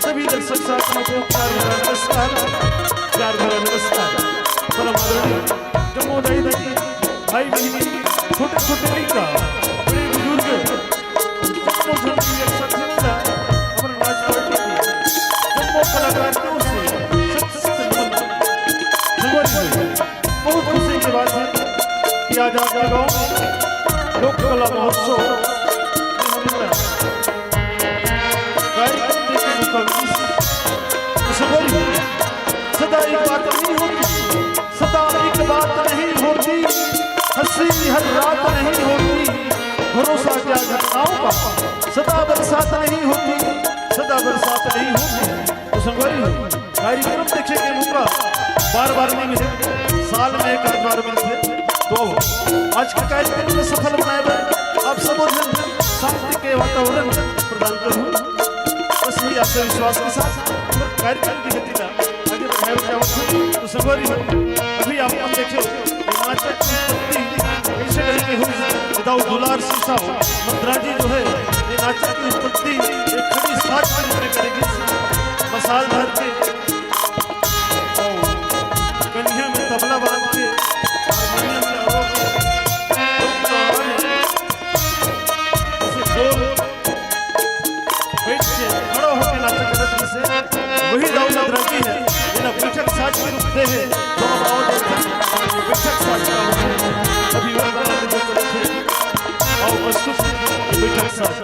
Speaker 5: सभी दर्शक साथियों को प्यार भरा नमस्कार, प्यार भरा नमस्कार। परम आदरणीय जम्मोदाई दाई भाई बहनी छोटे छोटे लड़का बड़े बुजुर्ग जम्मो झंडी एक सत्संगता हमारे राज पार्टी की जम्मो कलाकारों से सत्संग बहुत खुशी की बात है कि आज आपके गाँव में लोक कला महोत्सव भरोसा क्या घटनाओं का, सदा बरसात नहीं होती, सदा बरसात नहीं होती। तो संगवारी कार्यक्रम देखे के मौका बार बार नहीं मिले, साल में एक आध बार मिलते। तो आज का कार्यक्रम में सफल बनाए आप सब शांति के वातावरण प्रदान करूँ, बस यही आपसे विश्वास के साथ कार्यक्रम की गति का आगे बढ़ाया जाओ। तो संगवारी अभी आप देखे नाटक की उत्पत्ति कैसे तरीके हुई, विदाउट दुलार शीशा मंत्राजी जो है ये नाटक की उत्पत्ति एक खड़ी साठ के रूप में करेगी। मसाल भर के कन्या में तबला बांध के हारमोनियम में आरोप बैठ के खड़ा होकर नाटक करते से वही दाऊद राजी है। इन बैठक साज के रूप दे है तो अब और बैठक साज का अभी और प्रस्तुत बैठक साज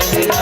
Speaker 4: गंगा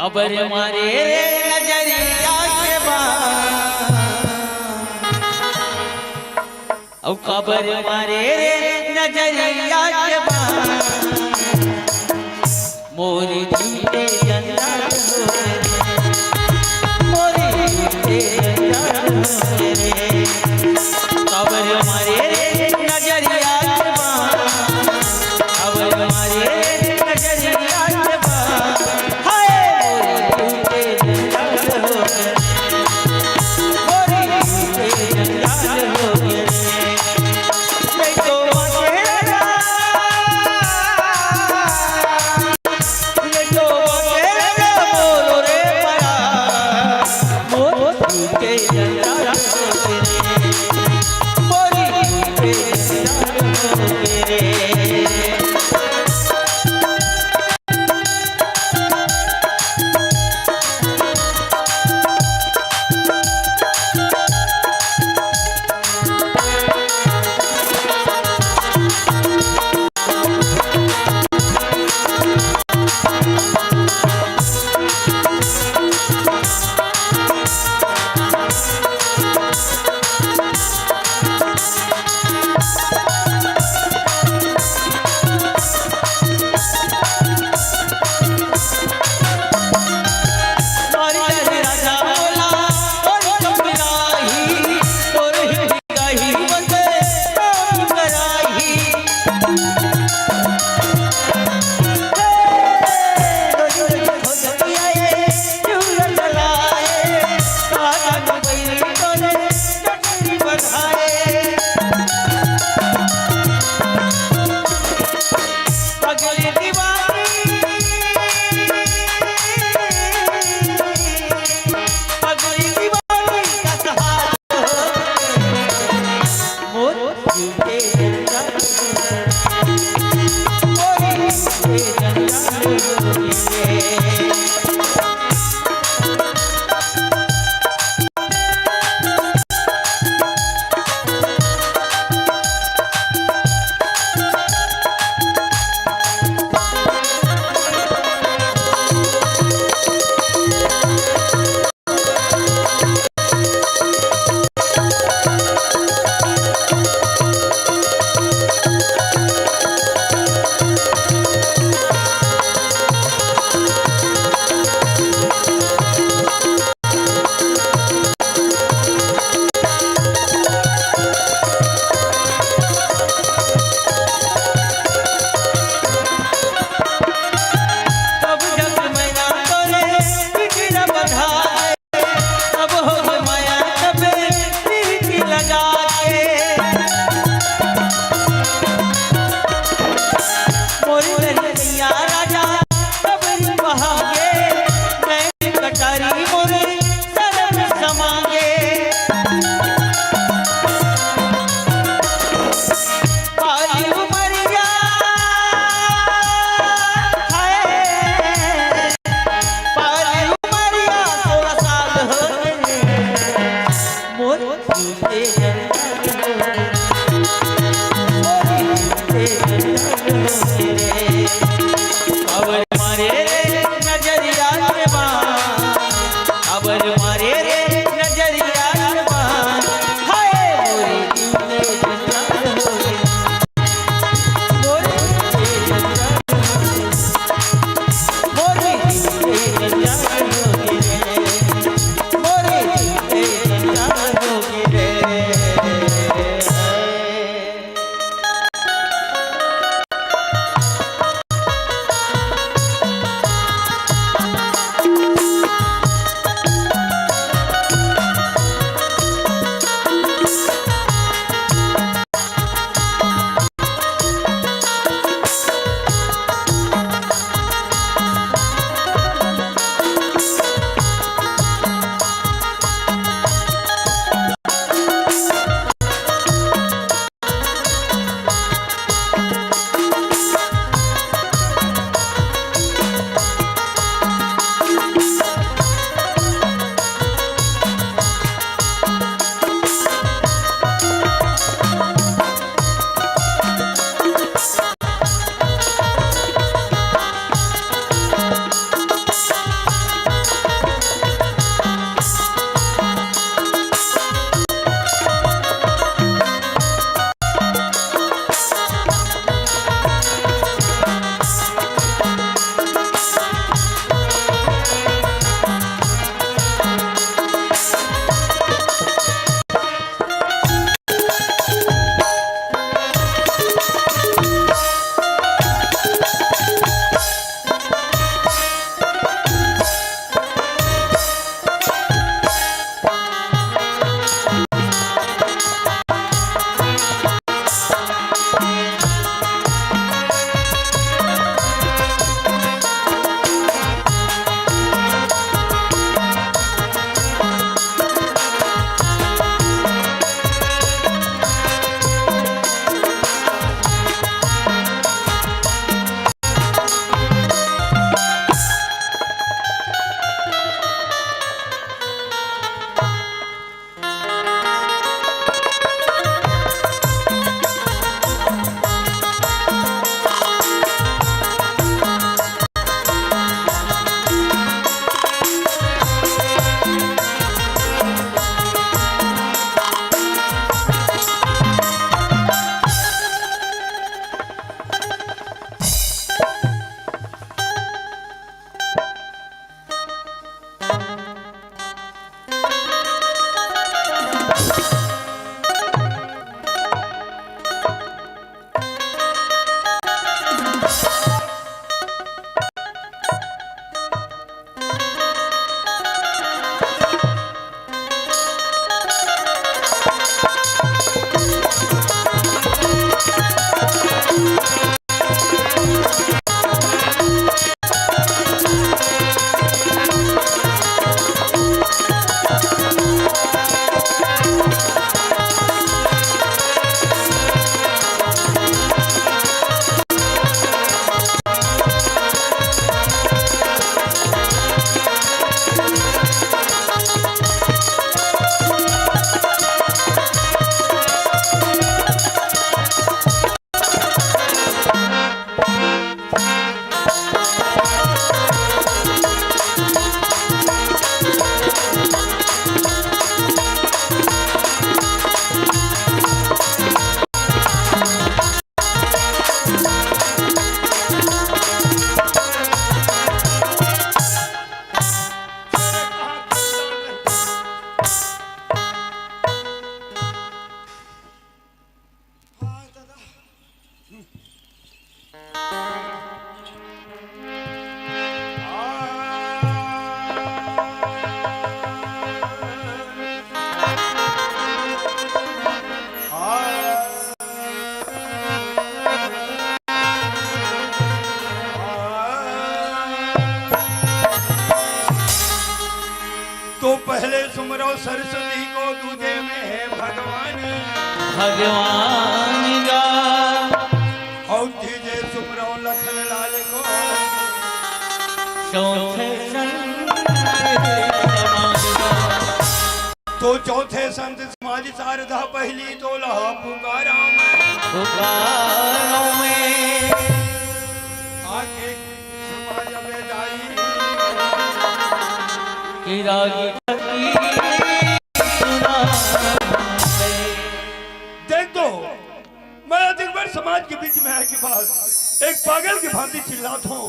Speaker 4: खबर मारे रे नजरिया के अब खबर मारे रे नजरिया के मोरी झूठे जंजाल हो रे मोरी झूठे जंजाल हो रे खबर मारे रे नजरिया के खबर मारे रे नजरिया के हाय मोरी झूठे जंजाल हो रे मोरी झूठे जंजाल हो रे
Speaker 2: सुमरो सरस्वती को, दूजे में है भगवान
Speaker 4: भगवान का
Speaker 2: और तीजे सुमरो लखन लाल को,
Speaker 4: चौथे संत
Speaker 2: तो चौथे संत समाज शारदा पहली तो लहा पुकारा
Speaker 4: पुकारों में
Speaker 2: आगे समाज में जाई
Speaker 4: कि रागी सुना
Speaker 2: देख दो। मैं दिन भर समाज के बीच में आए के बाद एक पागल की भांति चिल्लाता हूँ,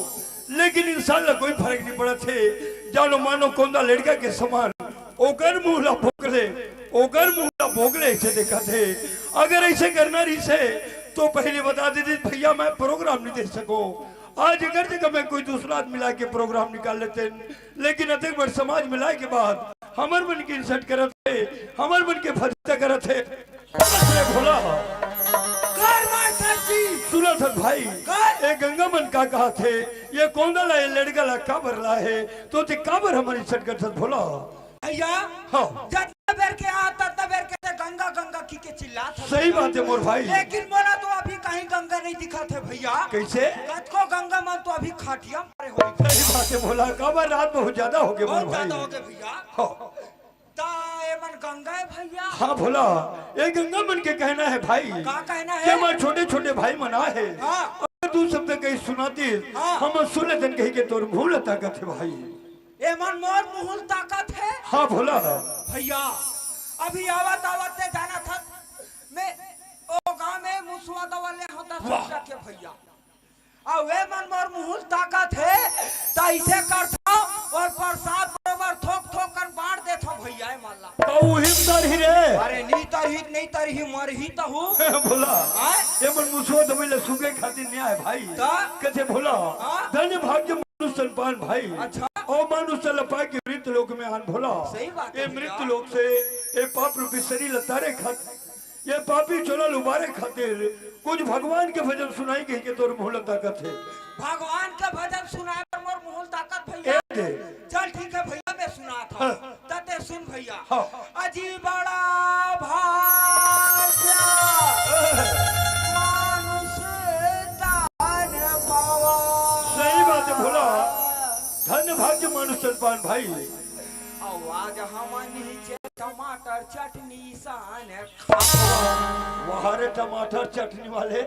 Speaker 2: लेकिन इंशाल्लाह कोई फर्क नहीं पड़ा थे। जानो मानो कोंदा लड़का के समान ओकर मुहला भोगले ऐसे देखा थे। अगर ऐसे करना रही से तो पहले बता देते भैया मैं प्रोग्राम नहीं दे सको। आज अगर जगह में कोई दूसरा आदमी मिला के प्रोग्राम निकाल लेते, लेकिन अधिक बार समाज मिलाए के बाद हमार मन के इंसल्ट करत थे, हमार मन के फरिश्ता करत थे। भोला सुना था भाई, एक गंगा मन का कहा थे ये कौन ला है लड़का ला काबर ला है तो ते काबर हमारी इंसल्ट करत भोला
Speaker 6: भैया।
Speaker 2: हाँ
Speaker 6: जितना बेर के आता तब बेर के गंगा गंगा की के चिल्ला था।
Speaker 2: सही बात है मोर भाई,
Speaker 6: लेकिन बोला तो अभी कहीं गंगा नहीं दिखा थे भैया।
Speaker 2: कैसे
Speaker 6: को गंगा मन तो अभी खाटिया मारे हो।
Speaker 2: सही बात है भोला, काबर रात बहुत ज्यादा हो गए मोर
Speaker 6: बहुत
Speaker 2: भाई।
Speaker 6: ज्यादा हो गए भैया।
Speaker 2: हाँ
Speaker 6: ता ये मन गंगा है भैया।
Speaker 2: हाँ भोला, ये गंगा मन के कहना है भाई,
Speaker 6: का कहना
Speaker 2: कि
Speaker 6: है
Speaker 2: हमारे छोटे छोटे भाई मना है।
Speaker 6: हाँ।
Speaker 2: अगर तू शब्द कहीं सुनाती
Speaker 6: हाँ।
Speaker 2: हम सुन लेते कहीं के तोर भूल ताकत है भाई।
Speaker 6: ये मन मोर मुहुल ताकत है
Speaker 2: हाँ भोला
Speaker 6: भैया। अभी आवत आवत जाना था मैं ओ गांव में मुसवा दवाले होता सोचा के भैया। और वे मन मोर मुहुल ताकत है तो ऐसे करता और प्रसाद बराबर थोक थोक कर बांट देता भैया माला।
Speaker 2: तो हिमदार ही रे
Speaker 6: अरे नहीं तरही मर ही तो हूँ
Speaker 2: भोला।
Speaker 6: आय?
Speaker 2: ये मन मुसवा दवाले सुगे खातिर नहीं आए भाई।
Speaker 6: ता?
Speaker 2: कैसे भोला
Speaker 6: हाँ?
Speaker 2: धन्य भाग्य मनुष्य पान भाई।
Speaker 6: अच्छा।
Speaker 2: और मनुष्य लपा के मृत लोक में आन भोला।
Speaker 6: सही बात है
Speaker 2: ये
Speaker 6: भैया।
Speaker 2: मृत लोक से ये पाप रूपी शरीर लतारे खातिर, ये पापी चोला उबारे खातिर कुछ भगवान के भजन सुनाई गई के तोर मुहल ताकत है।
Speaker 6: भगवान का भजन सुनाए पर मोर मुहुल ताकत भैया।
Speaker 2: दे।
Speaker 6: चल ठीक है भैया मैं सुना था।
Speaker 2: हाँ।
Speaker 6: तते सुन भैया।
Speaker 2: हाँ।
Speaker 6: अजी बड़ा भाग्य मानुष दान पावा।
Speaker 2: सही बात है भोला, धन्य भाग्य मनुष्य पान भाई।
Speaker 6: आवाज हम नीचे टमाटर चटनी सान
Speaker 2: वहाँ रे टमाटर चटनी वाले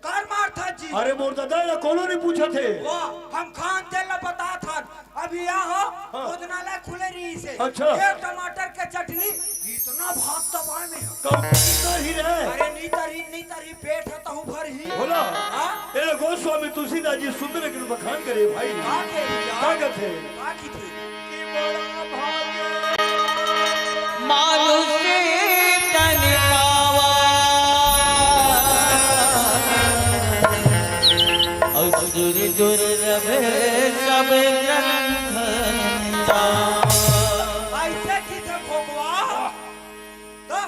Speaker 6: कर मार था जी।
Speaker 2: अरे मोर दादा या कोनो नहीं पूछा थे।
Speaker 6: वाह हम खान तेल बता था अभी यहाँ
Speaker 2: हाँ।
Speaker 6: भोजनालय खुले रही से।
Speaker 2: अच्छा।
Speaker 6: एक टमाटर के चटनी इतना भाग दबाए में है।
Speaker 2: कब कितना ही रहे
Speaker 6: अरे नहीं तरी पेट है तो भर ही
Speaker 2: भोला।
Speaker 6: हाँ?
Speaker 2: ये गोस्वामी तुलसीदास जी सुंदर के बखान करे भाई।
Speaker 6: आके भैया
Speaker 2: ताकत है
Speaker 6: आकी थी
Speaker 2: कि बड़ा भाग्य
Speaker 4: मानुष तन पावा असुर दुर्लभ सब ग्रंथ
Speaker 6: ऐसे की थे भगवा। तो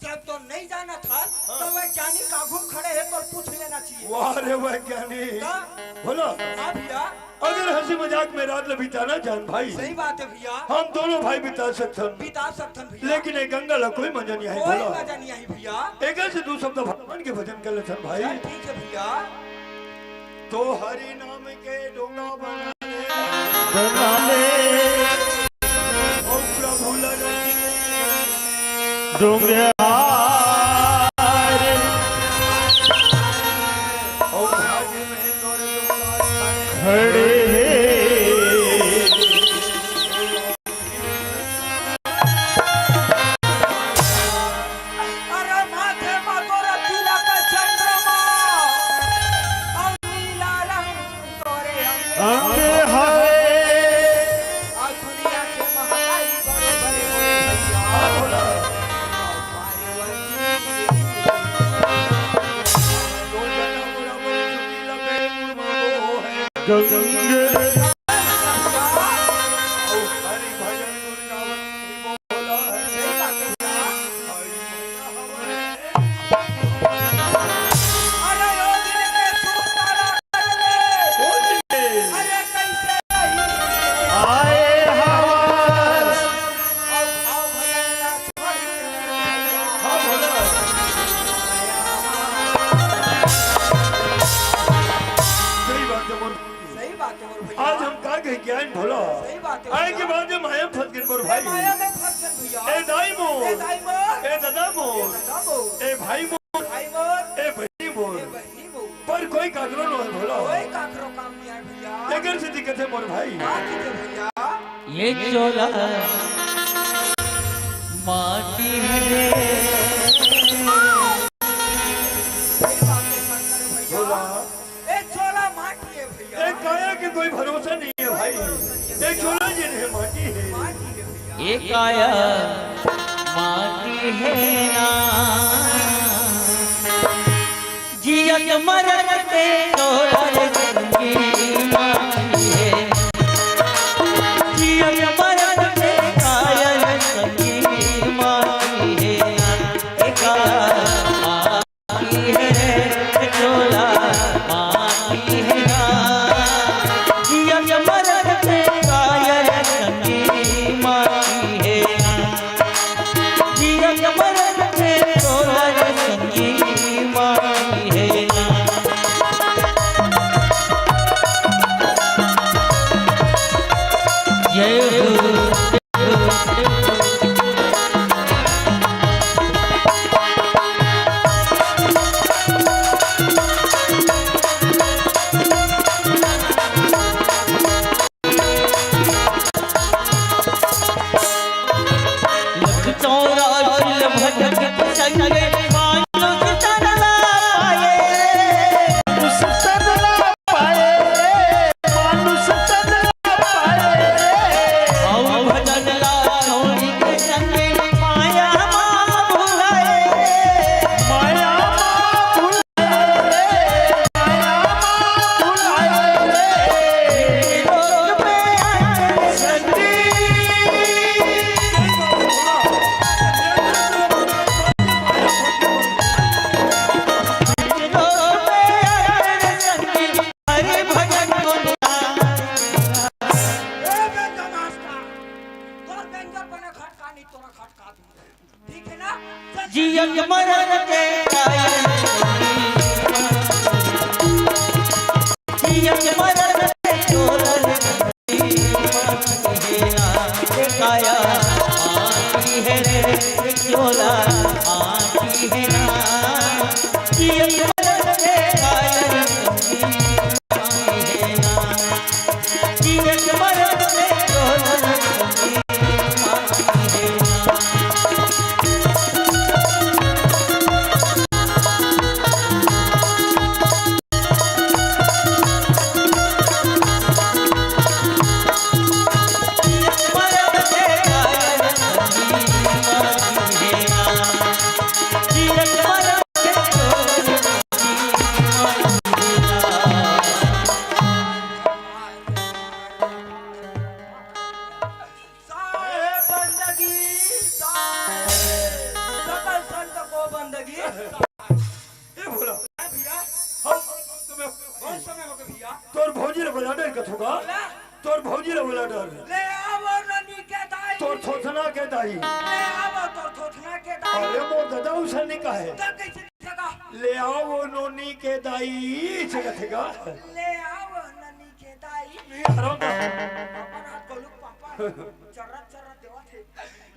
Speaker 6: जब तो नहीं जाना था तो वैज्ञानिक कागू खड़े हैं तो पूछ लेना चाहिए।
Speaker 2: वाह रे वैज्ञानिक
Speaker 6: हाँ?
Speaker 2: भोला।
Speaker 6: हाँ भैया
Speaker 2: अगर हंसी मजाक में रात में बिताना जान भाई,
Speaker 6: सही बात है भैया।
Speaker 2: हम दोनों भाई बिता सकते हैं,
Speaker 6: बिता सकते हैं भैया।
Speaker 2: लेकिन एक गंगा ला कोई मजा नहीं है
Speaker 6: कोई
Speaker 2: भोला।
Speaker 6: मजा नहीं आई भैया।
Speaker 2: एक से दो शब्द भगवान के भजन कर लेते हैं भाई।
Speaker 6: चल ठीक है भैया।
Speaker 2: तो हरि नाम के डोंगा बना
Speaker 5: बनाले
Speaker 2: और प्रभु लगे
Speaker 5: डोंगे
Speaker 2: और भाग्य में तोर डोंगा
Speaker 5: खड़े
Speaker 6: अरे माथे मातोरा तिलक चंद्रमा और नीला रंग तोरे
Speaker 5: अंगे हाय
Speaker 6: और दुनिया के महताई बड़े बड़े हो भैया।
Speaker 5: गंगे
Speaker 6: अरे ओ दिल में सुतारा कर ले। अरे कैसे
Speaker 5: आए हवा
Speaker 6: और
Speaker 5: आए के बाद ये माया फंस गए मोर भाई
Speaker 6: माया में फंस गए भैया
Speaker 5: ए दाई मोर
Speaker 6: ए दाई मोर
Speaker 5: ए दादा मोर
Speaker 6: दादा मोर
Speaker 5: ए भाई मोर
Speaker 6: भाई मोर
Speaker 5: ए बहनी मोर
Speaker 6: ए बहनी मोर
Speaker 5: पर कोई काकरो न है भोला
Speaker 6: कोई काकरो काम नहीं है भैया
Speaker 5: एकर से दिक्कत है मोर भाई
Speaker 6: बात है भैया
Speaker 4: ये चोला माटी है रे
Speaker 5: भोला
Speaker 6: ए चोला माटी है भैया
Speaker 5: ए काया के कोई भरोसा नहीं है भाई ए चोला जी है माटी है
Speaker 6: माटी है भैया
Speaker 4: ये काया माटी है ना जियत मरत पे तोरा संगी माटी है जियत मरत पे काया संगी माटी है ये काया माटी है रे चोला माटी है ना जियत मरत पे काया संगी माटी है जियत मरत पे तोरा संगी माटी है जय हो चौरासी भटक संगे मानुष तरला पाए
Speaker 5: मानुष तदला पाए
Speaker 4: औ भजनला छोड़ी के संगे माया माँ भुलाए
Speaker 5: माया
Speaker 4: लोक में आए संगी लोक में आए संगी हरि भजन गुना
Speaker 6: ए बेटा मास्टर तोर बेंजर बने खटका नहीं तोरा खटका दूं ठीक है ना चल
Speaker 4: जियत मरन के काया जियत मरन के चोरन काया आती है रे चोला आती है ना जियत मरन के काया आती है ना जियत मरन के चोरन आती है ना
Speaker 6: साए बंदगी साए सकल संत को बंदगी
Speaker 5: ए भोला
Speaker 6: भैया
Speaker 5: हम तुम्हें
Speaker 6: बहुत समय हो गया भैया
Speaker 5: तोर भौजी रे बोला डर कथुगा
Speaker 6: बोला
Speaker 5: तोर भौजी रे बोला डर
Speaker 6: ले आवो ननी के दाई
Speaker 5: तोर थोथना के दाई
Speaker 6: ले आवो तो थोथना के दाई
Speaker 5: अरे मोर दादा उसन का है
Speaker 6: तो कैसे जगह
Speaker 5: ले आओ वो नोनी के दाई से कथेगा
Speaker 6: ले आवो ननी के दाई
Speaker 5: हरो
Speaker 6: अपन हाथ गोलू पापा चर्रा चर्रा देवा थे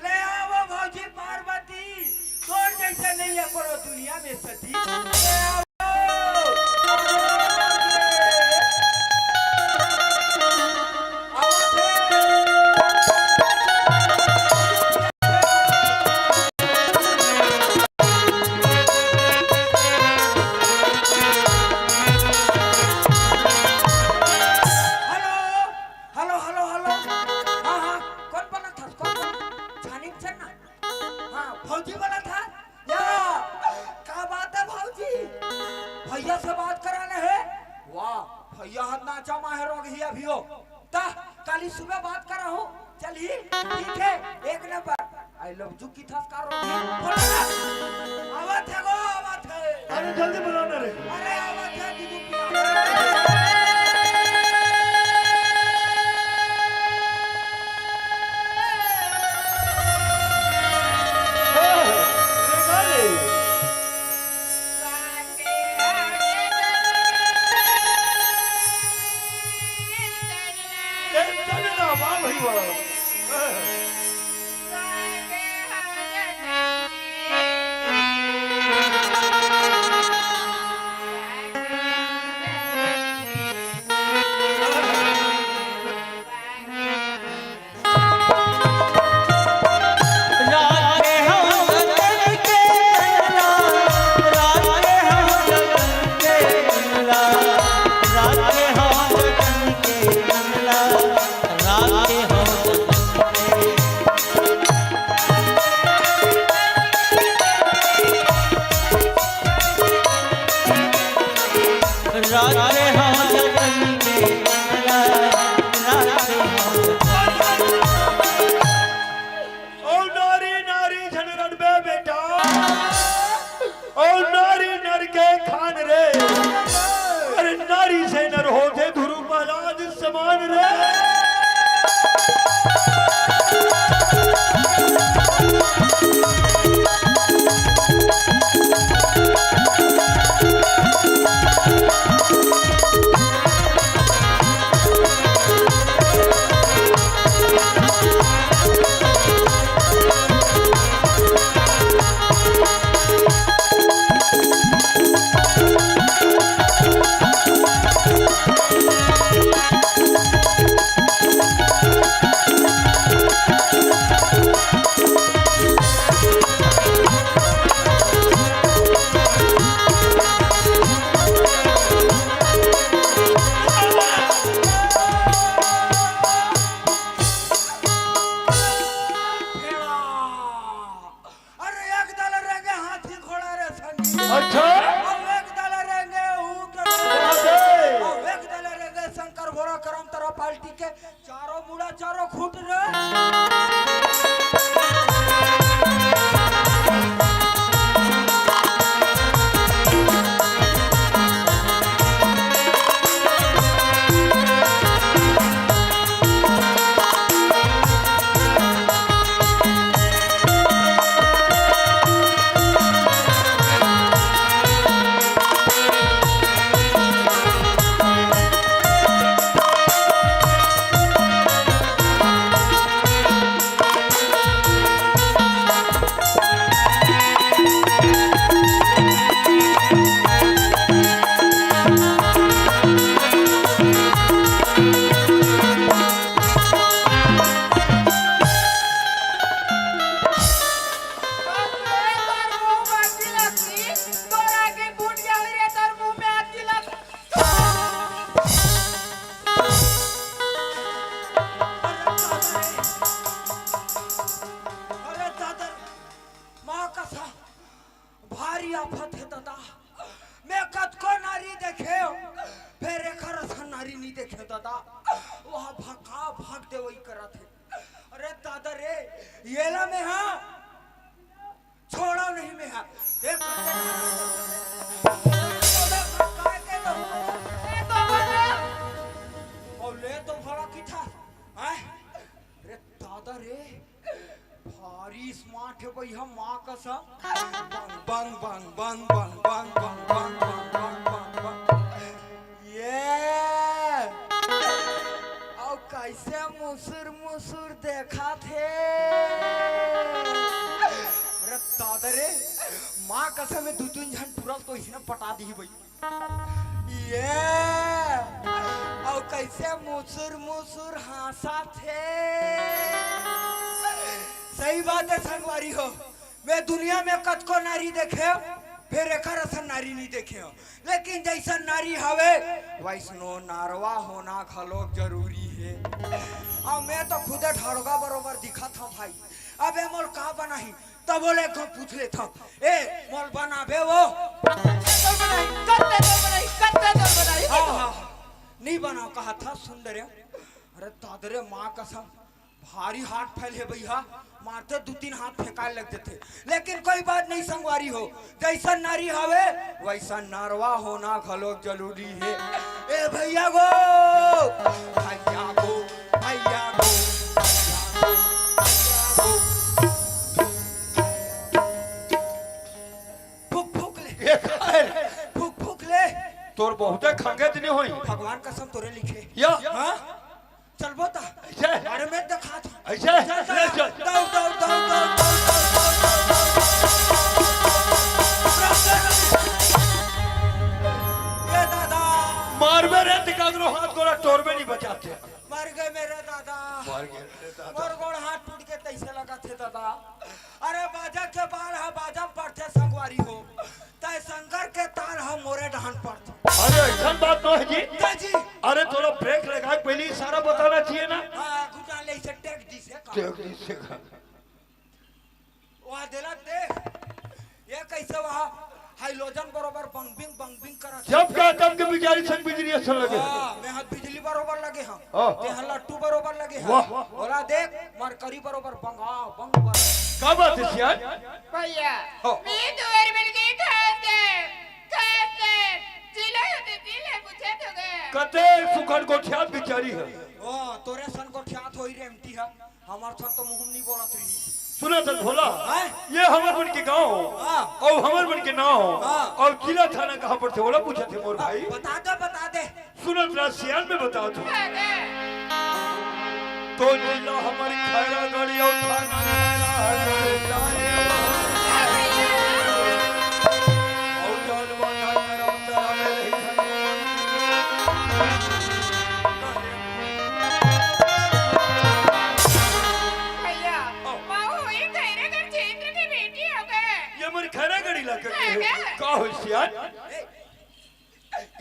Speaker 6: ले आवो भौजी पार्वती तोर जैसे नहीं है करो दुनिया में सती ले आवो हेलो हेलो हेलो हेलो हाँ हाँ कौन बना था कौन छानी से ना हाँ फौजी बना था या क्या बात है फौजी भैया से बात कराने है वाह भैया हाथ नाचा माहिर हो गई अभी हो ता कल सुबह बात करा हूँ चलिए ठीक है एक नंबर आई लव यू की थसकार होगी आवाज है गो आवाज है
Speaker 5: अरे जल्दी बुलाना रे
Speaker 6: अरे आवाज है दीदी की
Speaker 5: चलना वाह भाई वाह
Speaker 6: कसा भारी आफत है दादा। मैं कद को नारी देखे फिर एक रसन नारी नहीं देखे दादा। वहाँ भाग दे वही करा थे। अरे दादा रे ये ला में हाँ छोड़ा नहीं में हाँ देख और ले तो भरा की था रे दादा रे भारी स्मार्ट है भैया माँ का सा बंग बंग बंग बंग बंग बंग बंग बंग बंग बंग बंग ये और कैसे मुसुर मुसुर देखा थे अरे दादा रे माँ कसम में दो तीन जन तुरंत तो इसने पटा दी भाई ये और कैसे मुसुर मुसुर हंसा थे। सही बात है संगवारी हो मैं दुनिया में कद को नारी देखे फिर एक रसन नारी नहीं देखे हो लेकिन जैसा नारी हवे वैसनो नारवा होना खलोक जरूरी है। और मैं तो खुदे ढड़गा बरोबर दिखा था भाई। अब ए मोल कहा बनाही तब बोले को पूछ ले था ए मोल बनाबे वो नहीं बनाओ कहा था सुंदर। अरे दादरे माँ कसम भारी हाथ फैल है भैया मारते दो तीन हाथ फेंकाए लग जाते लेकिन कोई बात नहीं संगवारी हो जैसा नारी हवे वैसा नारवा होना खलोक जरूरी है। ए भैया गो भैया गो भैया गो फूक फूक ले फूक फूक ले
Speaker 2: तोर बहुते खंगे दिन होई
Speaker 6: भगवान कसम तोरे लिखे
Speaker 2: या
Speaker 6: हाँ चल बोता
Speaker 2: ऐसे
Speaker 6: अरे मैं दिखा था
Speaker 2: ऐसे ले चल
Speaker 6: दौड़ दौड़ दौड़ दौड़ ये दादा
Speaker 2: मार में रे तिकादरो हाथ गोला तोर में नहीं बचाते
Speaker 6: मर गए मेरे दादा
Speaker 2: मार गए रे दादा
Speaker 6: मोर गोड़ हाथ टूट के तैसे लगा थे दादा। अरे बाजा के बाल है बाजा पड़ते संगवारी हो तय शंकर के तार हम मोरे डहान पड़ते।
Speaker 2: अरे ऐसा बात तो है जी
Speaker 6: जी
Speaker 2: अरे थोड़ा ब्रेक लगा पहले इशारा बताना चाहिए ना
Speaker 6: हाँ गुजान ले से टेक दी से वहाँ दिला दे ये कैसे वहाँ हाइलोजन बरोबर बंबिंग करा
Speaker 2: जब का तब के बिचारी संग बिजली अच्छा लगे
Speaker 6: मैं हाथ बिजली बरोबर लगे हम
Speaker 2: हाँ।
Speaker 6: ते लट्टू बरोबर लगे
Speaker 2: वाह।
Speaker 6: हम बोला देख मरकरी बरोबर बंग बर
Speaker 2: क्या बात है सियान
Speaker 7: भैया
Speaker 2: हो।
Speaker 7: मैं दोर मिल गई खास ले जिले होते दिले पूछे तो गए
Speaker 2: कते सुखन को ख्याल बिचारी है
Speaker 6: ओ तोरे सन को ख्यात होई रे एमटी है हमार सन तो मुंह नहीं बोलत रही
Speaker 2: सुना तो भोला
Speaker 6: हैं?
Speaker 2: ये हमर बन के गांव
Speaker 6: हाँ।
Speaker 2: और हमर बन के नाव
Speaker 6: हाँ।
Speaker 2: और जिला थाना कहाँ पर थे बोला पूछा थे मोर भाई
Speaker 6: बता दे
Speaker 2: सुना तेरा सियान में बता तू
Speaker 7: खागे
Speaker 2: तो जिला हमारी खैरा गाड़ी और थाना और जानवा मेरा तेरा मेरे
Speaker 7: भैया माँ हुई खैरे कर चेंद्र की बेटी हो गए
Speaker 2: ये हमारी खैरा गाड़ी ला करके
Speaker 7: है।
Speaker 2: का हो सियान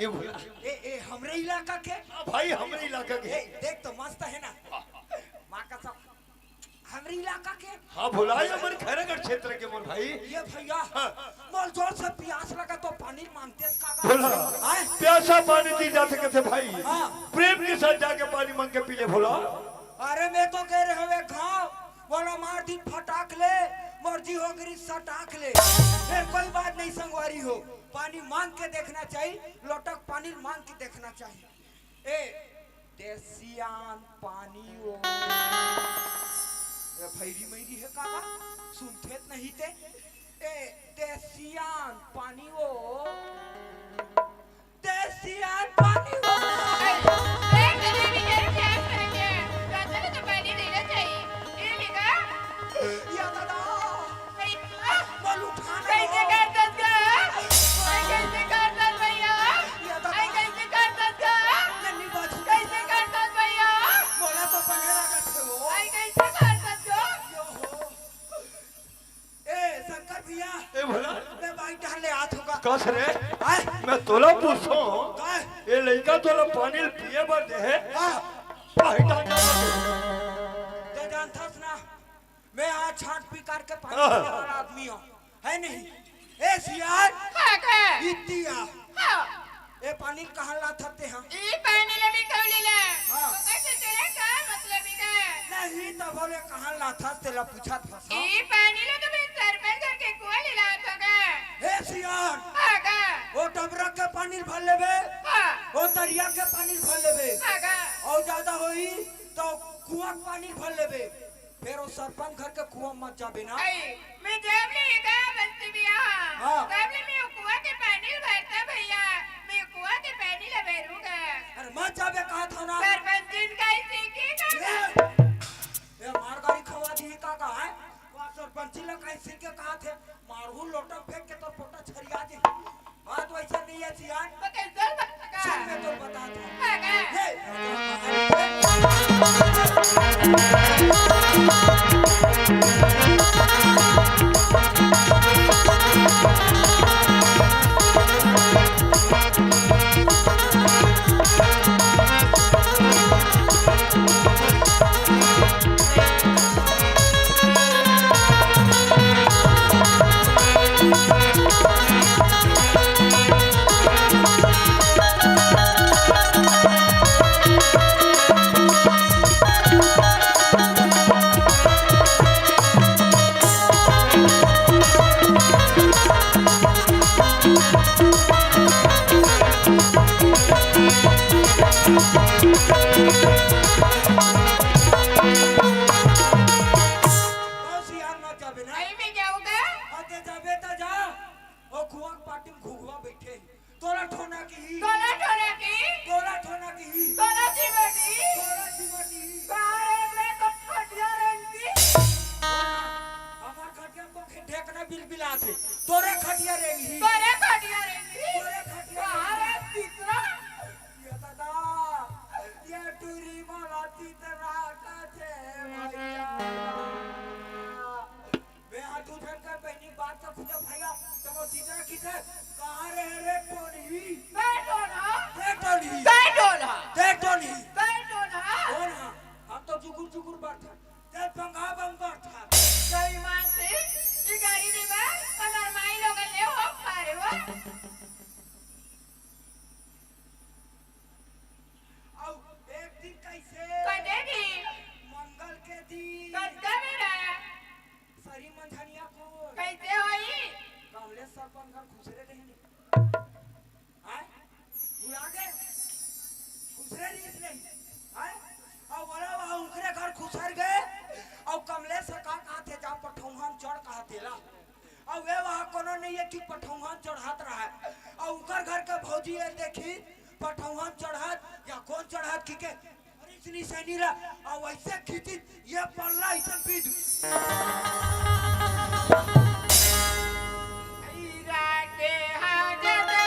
Speaker 2: ये बोला
Speaker 6: ए हमरे इलाका के
Speaker 2: भाई हमारे इलाका के
Speaker 6: देख तो मस्त है ना माँ का सब हमरे इलाका के
Speaker 2: हाँ भोला ये हमारे खैरागढ़ क्षेत्र के मोर भाई
Speaker 6: ये भैया मोल जोर से प्यास लगा तो पानी मांगते इसका
Speaker 2: भोला
Speaker 6: आए
Speaker 2: प्यासा पानी दी जा सके थे भाई
Speaker 6: हाँ।
Speaker 2: प्रेम के साथ जाके पानी मांग के पी ले भोला
Speaker 6: अरे मैं तो कह रहे हुए खाओ बोला मार दी फटाक ले मर्जी हो गई सटाक ले फिर कोई बात नहीं संगवारी हो पानी मांग के देखना चाहिए लोटक पानी मांग के देखना चाहिए ए देसियान पानी ओ ए भैरी मैरी है काका सुनते नहीं थे ए देसियान पानी ओ देसियान पानी ओ
Speaker 7: एक दिन भी मेरे प्यास करेंगे राजा को तो पानी देना चाहिए ये लिखा
Speaker 6: या दादा
Speaker 7: कैसे
Speaker 6: बोल उठाना
Speaker 7: करता कैसे करता भैया कैसे करता
Speaker 6: नन्ही बाजू
Speaker 7: कैसे करता भैया
Speaker 6: बोला तो बनेगा कैसे वो
Speaker 7: कैसे करता
Speaker 6: यो हो ए शंकर भैया
Speaker 2: ए भोला
Speaker 6: मैं बाइक डाल ले हाथ होगा
Speaker 2: कस रे
Speaker 6: आए
Speaker 2: मैं तोला पूछो
Speaker 6: काय
Speaker 2: ये लड़का तोला पानी पिए बर दे है
Speaker 6: हां
Speaker 2: पानी डाल
Speaker 6: ते जानथस ना मैं आज छाट पी कर के पानी पीने वाला आदमी हूं है नहीं। ए सियार
Speaker 7: हाँ का
Speaker 6: इतिया
Speaker 7: हाँ
Speaker 6: ए पानी कहाँ लाथते हैं?
Speaker 7: ई पानी ले भी कौली ले
Speaker 6: हाँ।
Speaker 7: तो कैसे तेरे का मतलब ही का
Speaker 6: नहीं तो बोले कहाँ लाथा तेरा पूछा था।
Speaker 7: ई पानी ले तो मैं सर पे करके कुआं ले लाता का
Speaker 6: ए सियार
Speaker 7: हाँ का
Speaker 6: वो डबरा के पानी भर लेबे,
Speaker 7: हाँ
Speaker 6: वो दरिया के पानी भर लेबे,
Speaker 7: हाँ का
Speaker 6: और ज्यादा होई तो कुआं के पानी भर लेबे। फिर वो सरपंच घर के कुआं मत जाबे ना।
Speaker 7: आई मैं जब ले का बस्ती भी
Speaker 6: हाँ।
Speaker 7: तब ले मैं कुआं के पानी भरता भैया मैं कुआं के पानी ले भरूंगा
Speaker 6: अरे मत जाबे कहा था ना।
Speaker 7: सरपंच दिन कैसे की का
Speaker 6: ये मारगाड़ी खवा दी काका है वहाँ सरपंची लोग कैसे के कहा थे मारू लोटा फेंक के तो पोटा छरिया दे। बात वैसा नहीं है सियान।
Speaker 7: तो कैसे बता
Speaker 6: सुन मैं तो बता दूँ।
Speaker 7: हाँ का
Speaker 6: तोरे खटिया रेंगी
Speaker 7: तोरे खटिया रेंगी
Speaker 6: तोरे खटिया
Speaker 7: अरे तीसरा
Speaker 6: ये दादा ये टूरी वाला तीसरा काथे भैया मैं हाथ उठा कर पहली बात का खुदा भैया तुम तीसरा किधर कहां रहे रे टोनी
Speaker 7: बैठो ना
Speaker 6: बैठो नहीं
Speaker 7: बैठो ना
Speaker 6: बैठो नहीं
Speaker 7: बैठो ना
Speaker 6: कौन है हम तो जुगुर जुगुर बैठा ते पंगा बम बैठा
Speaker 7: कोई मान से ये गाड़ी दे बा अगर माई लोग ले हो पारे वो
Speaker 6: अब एक दिन कैसे
Speaker 7: कदेगी
Speaker 6: मंगल के दिन
Speaker 7: कद्दा मेरा
Speaker 6: सरी मंझनिया को
Speaker 7: कैसे होई
Speaker 6: गांवले सरपंच घर खुसरे रहने हां बुला के खुसरे रीस नहीं हां और वाला वहां उनके घर खुसर गए और कमले से का कहते जा पठौहन चढ़ कहतेला और वे वहां कोनो नहीं है कि पठौहन चढ़ात रहा और उनकर घर के भौजी है देखी पठौहन चढ़ात या कौन चढ़ात की के अरे इतनी सैनी ला और वैसे खींची ये पल्ला ऐसा पीद
Speaker 7: ईरा के हाजत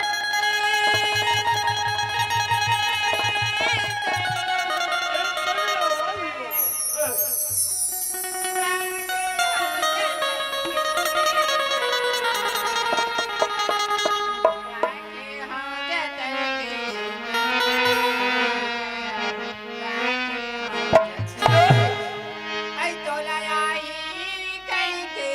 Speaker 7: आई तोला आई कहीं के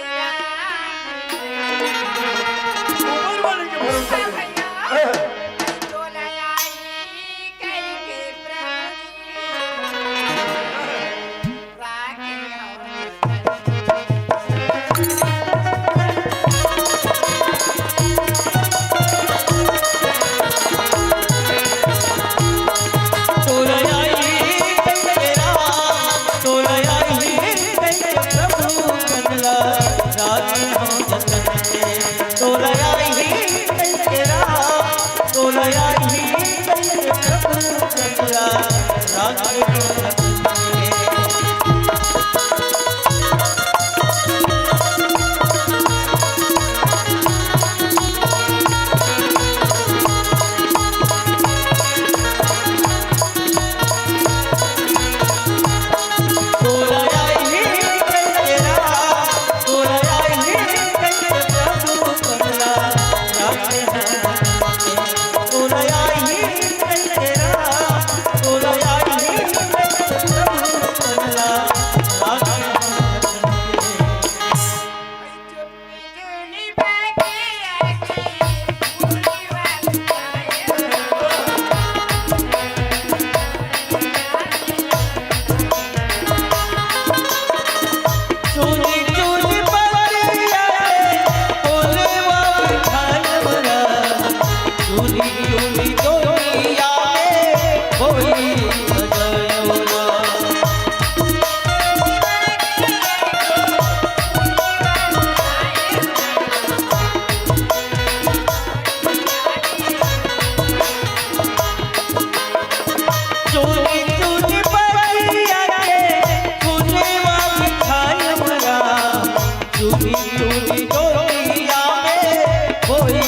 Speaker 4: टूटी डोरिया में कोई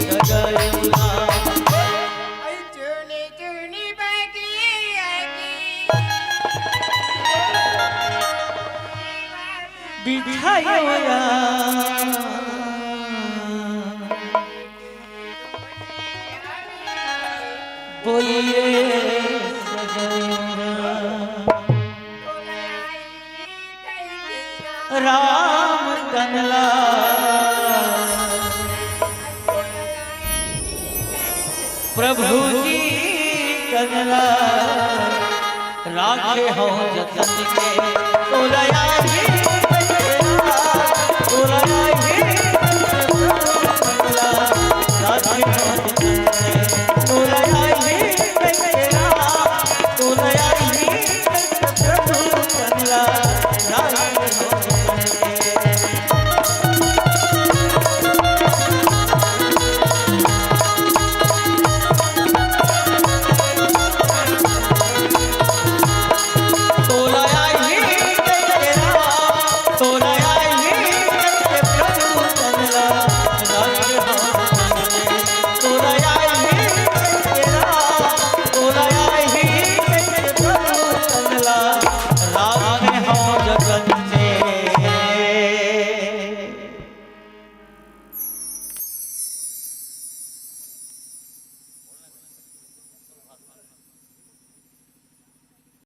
Speaker 4: डगरुआ
Speaker 7: चुनी चुनी बगी
Speaker 4: बिछाया राम कनला प्रभु जी कनला राखे हो जतन के तोलया ही तोलया ही कनला राखे हो जतन के तोलया ही तोलया ही प्रभु कनला राखे हो जतन के राम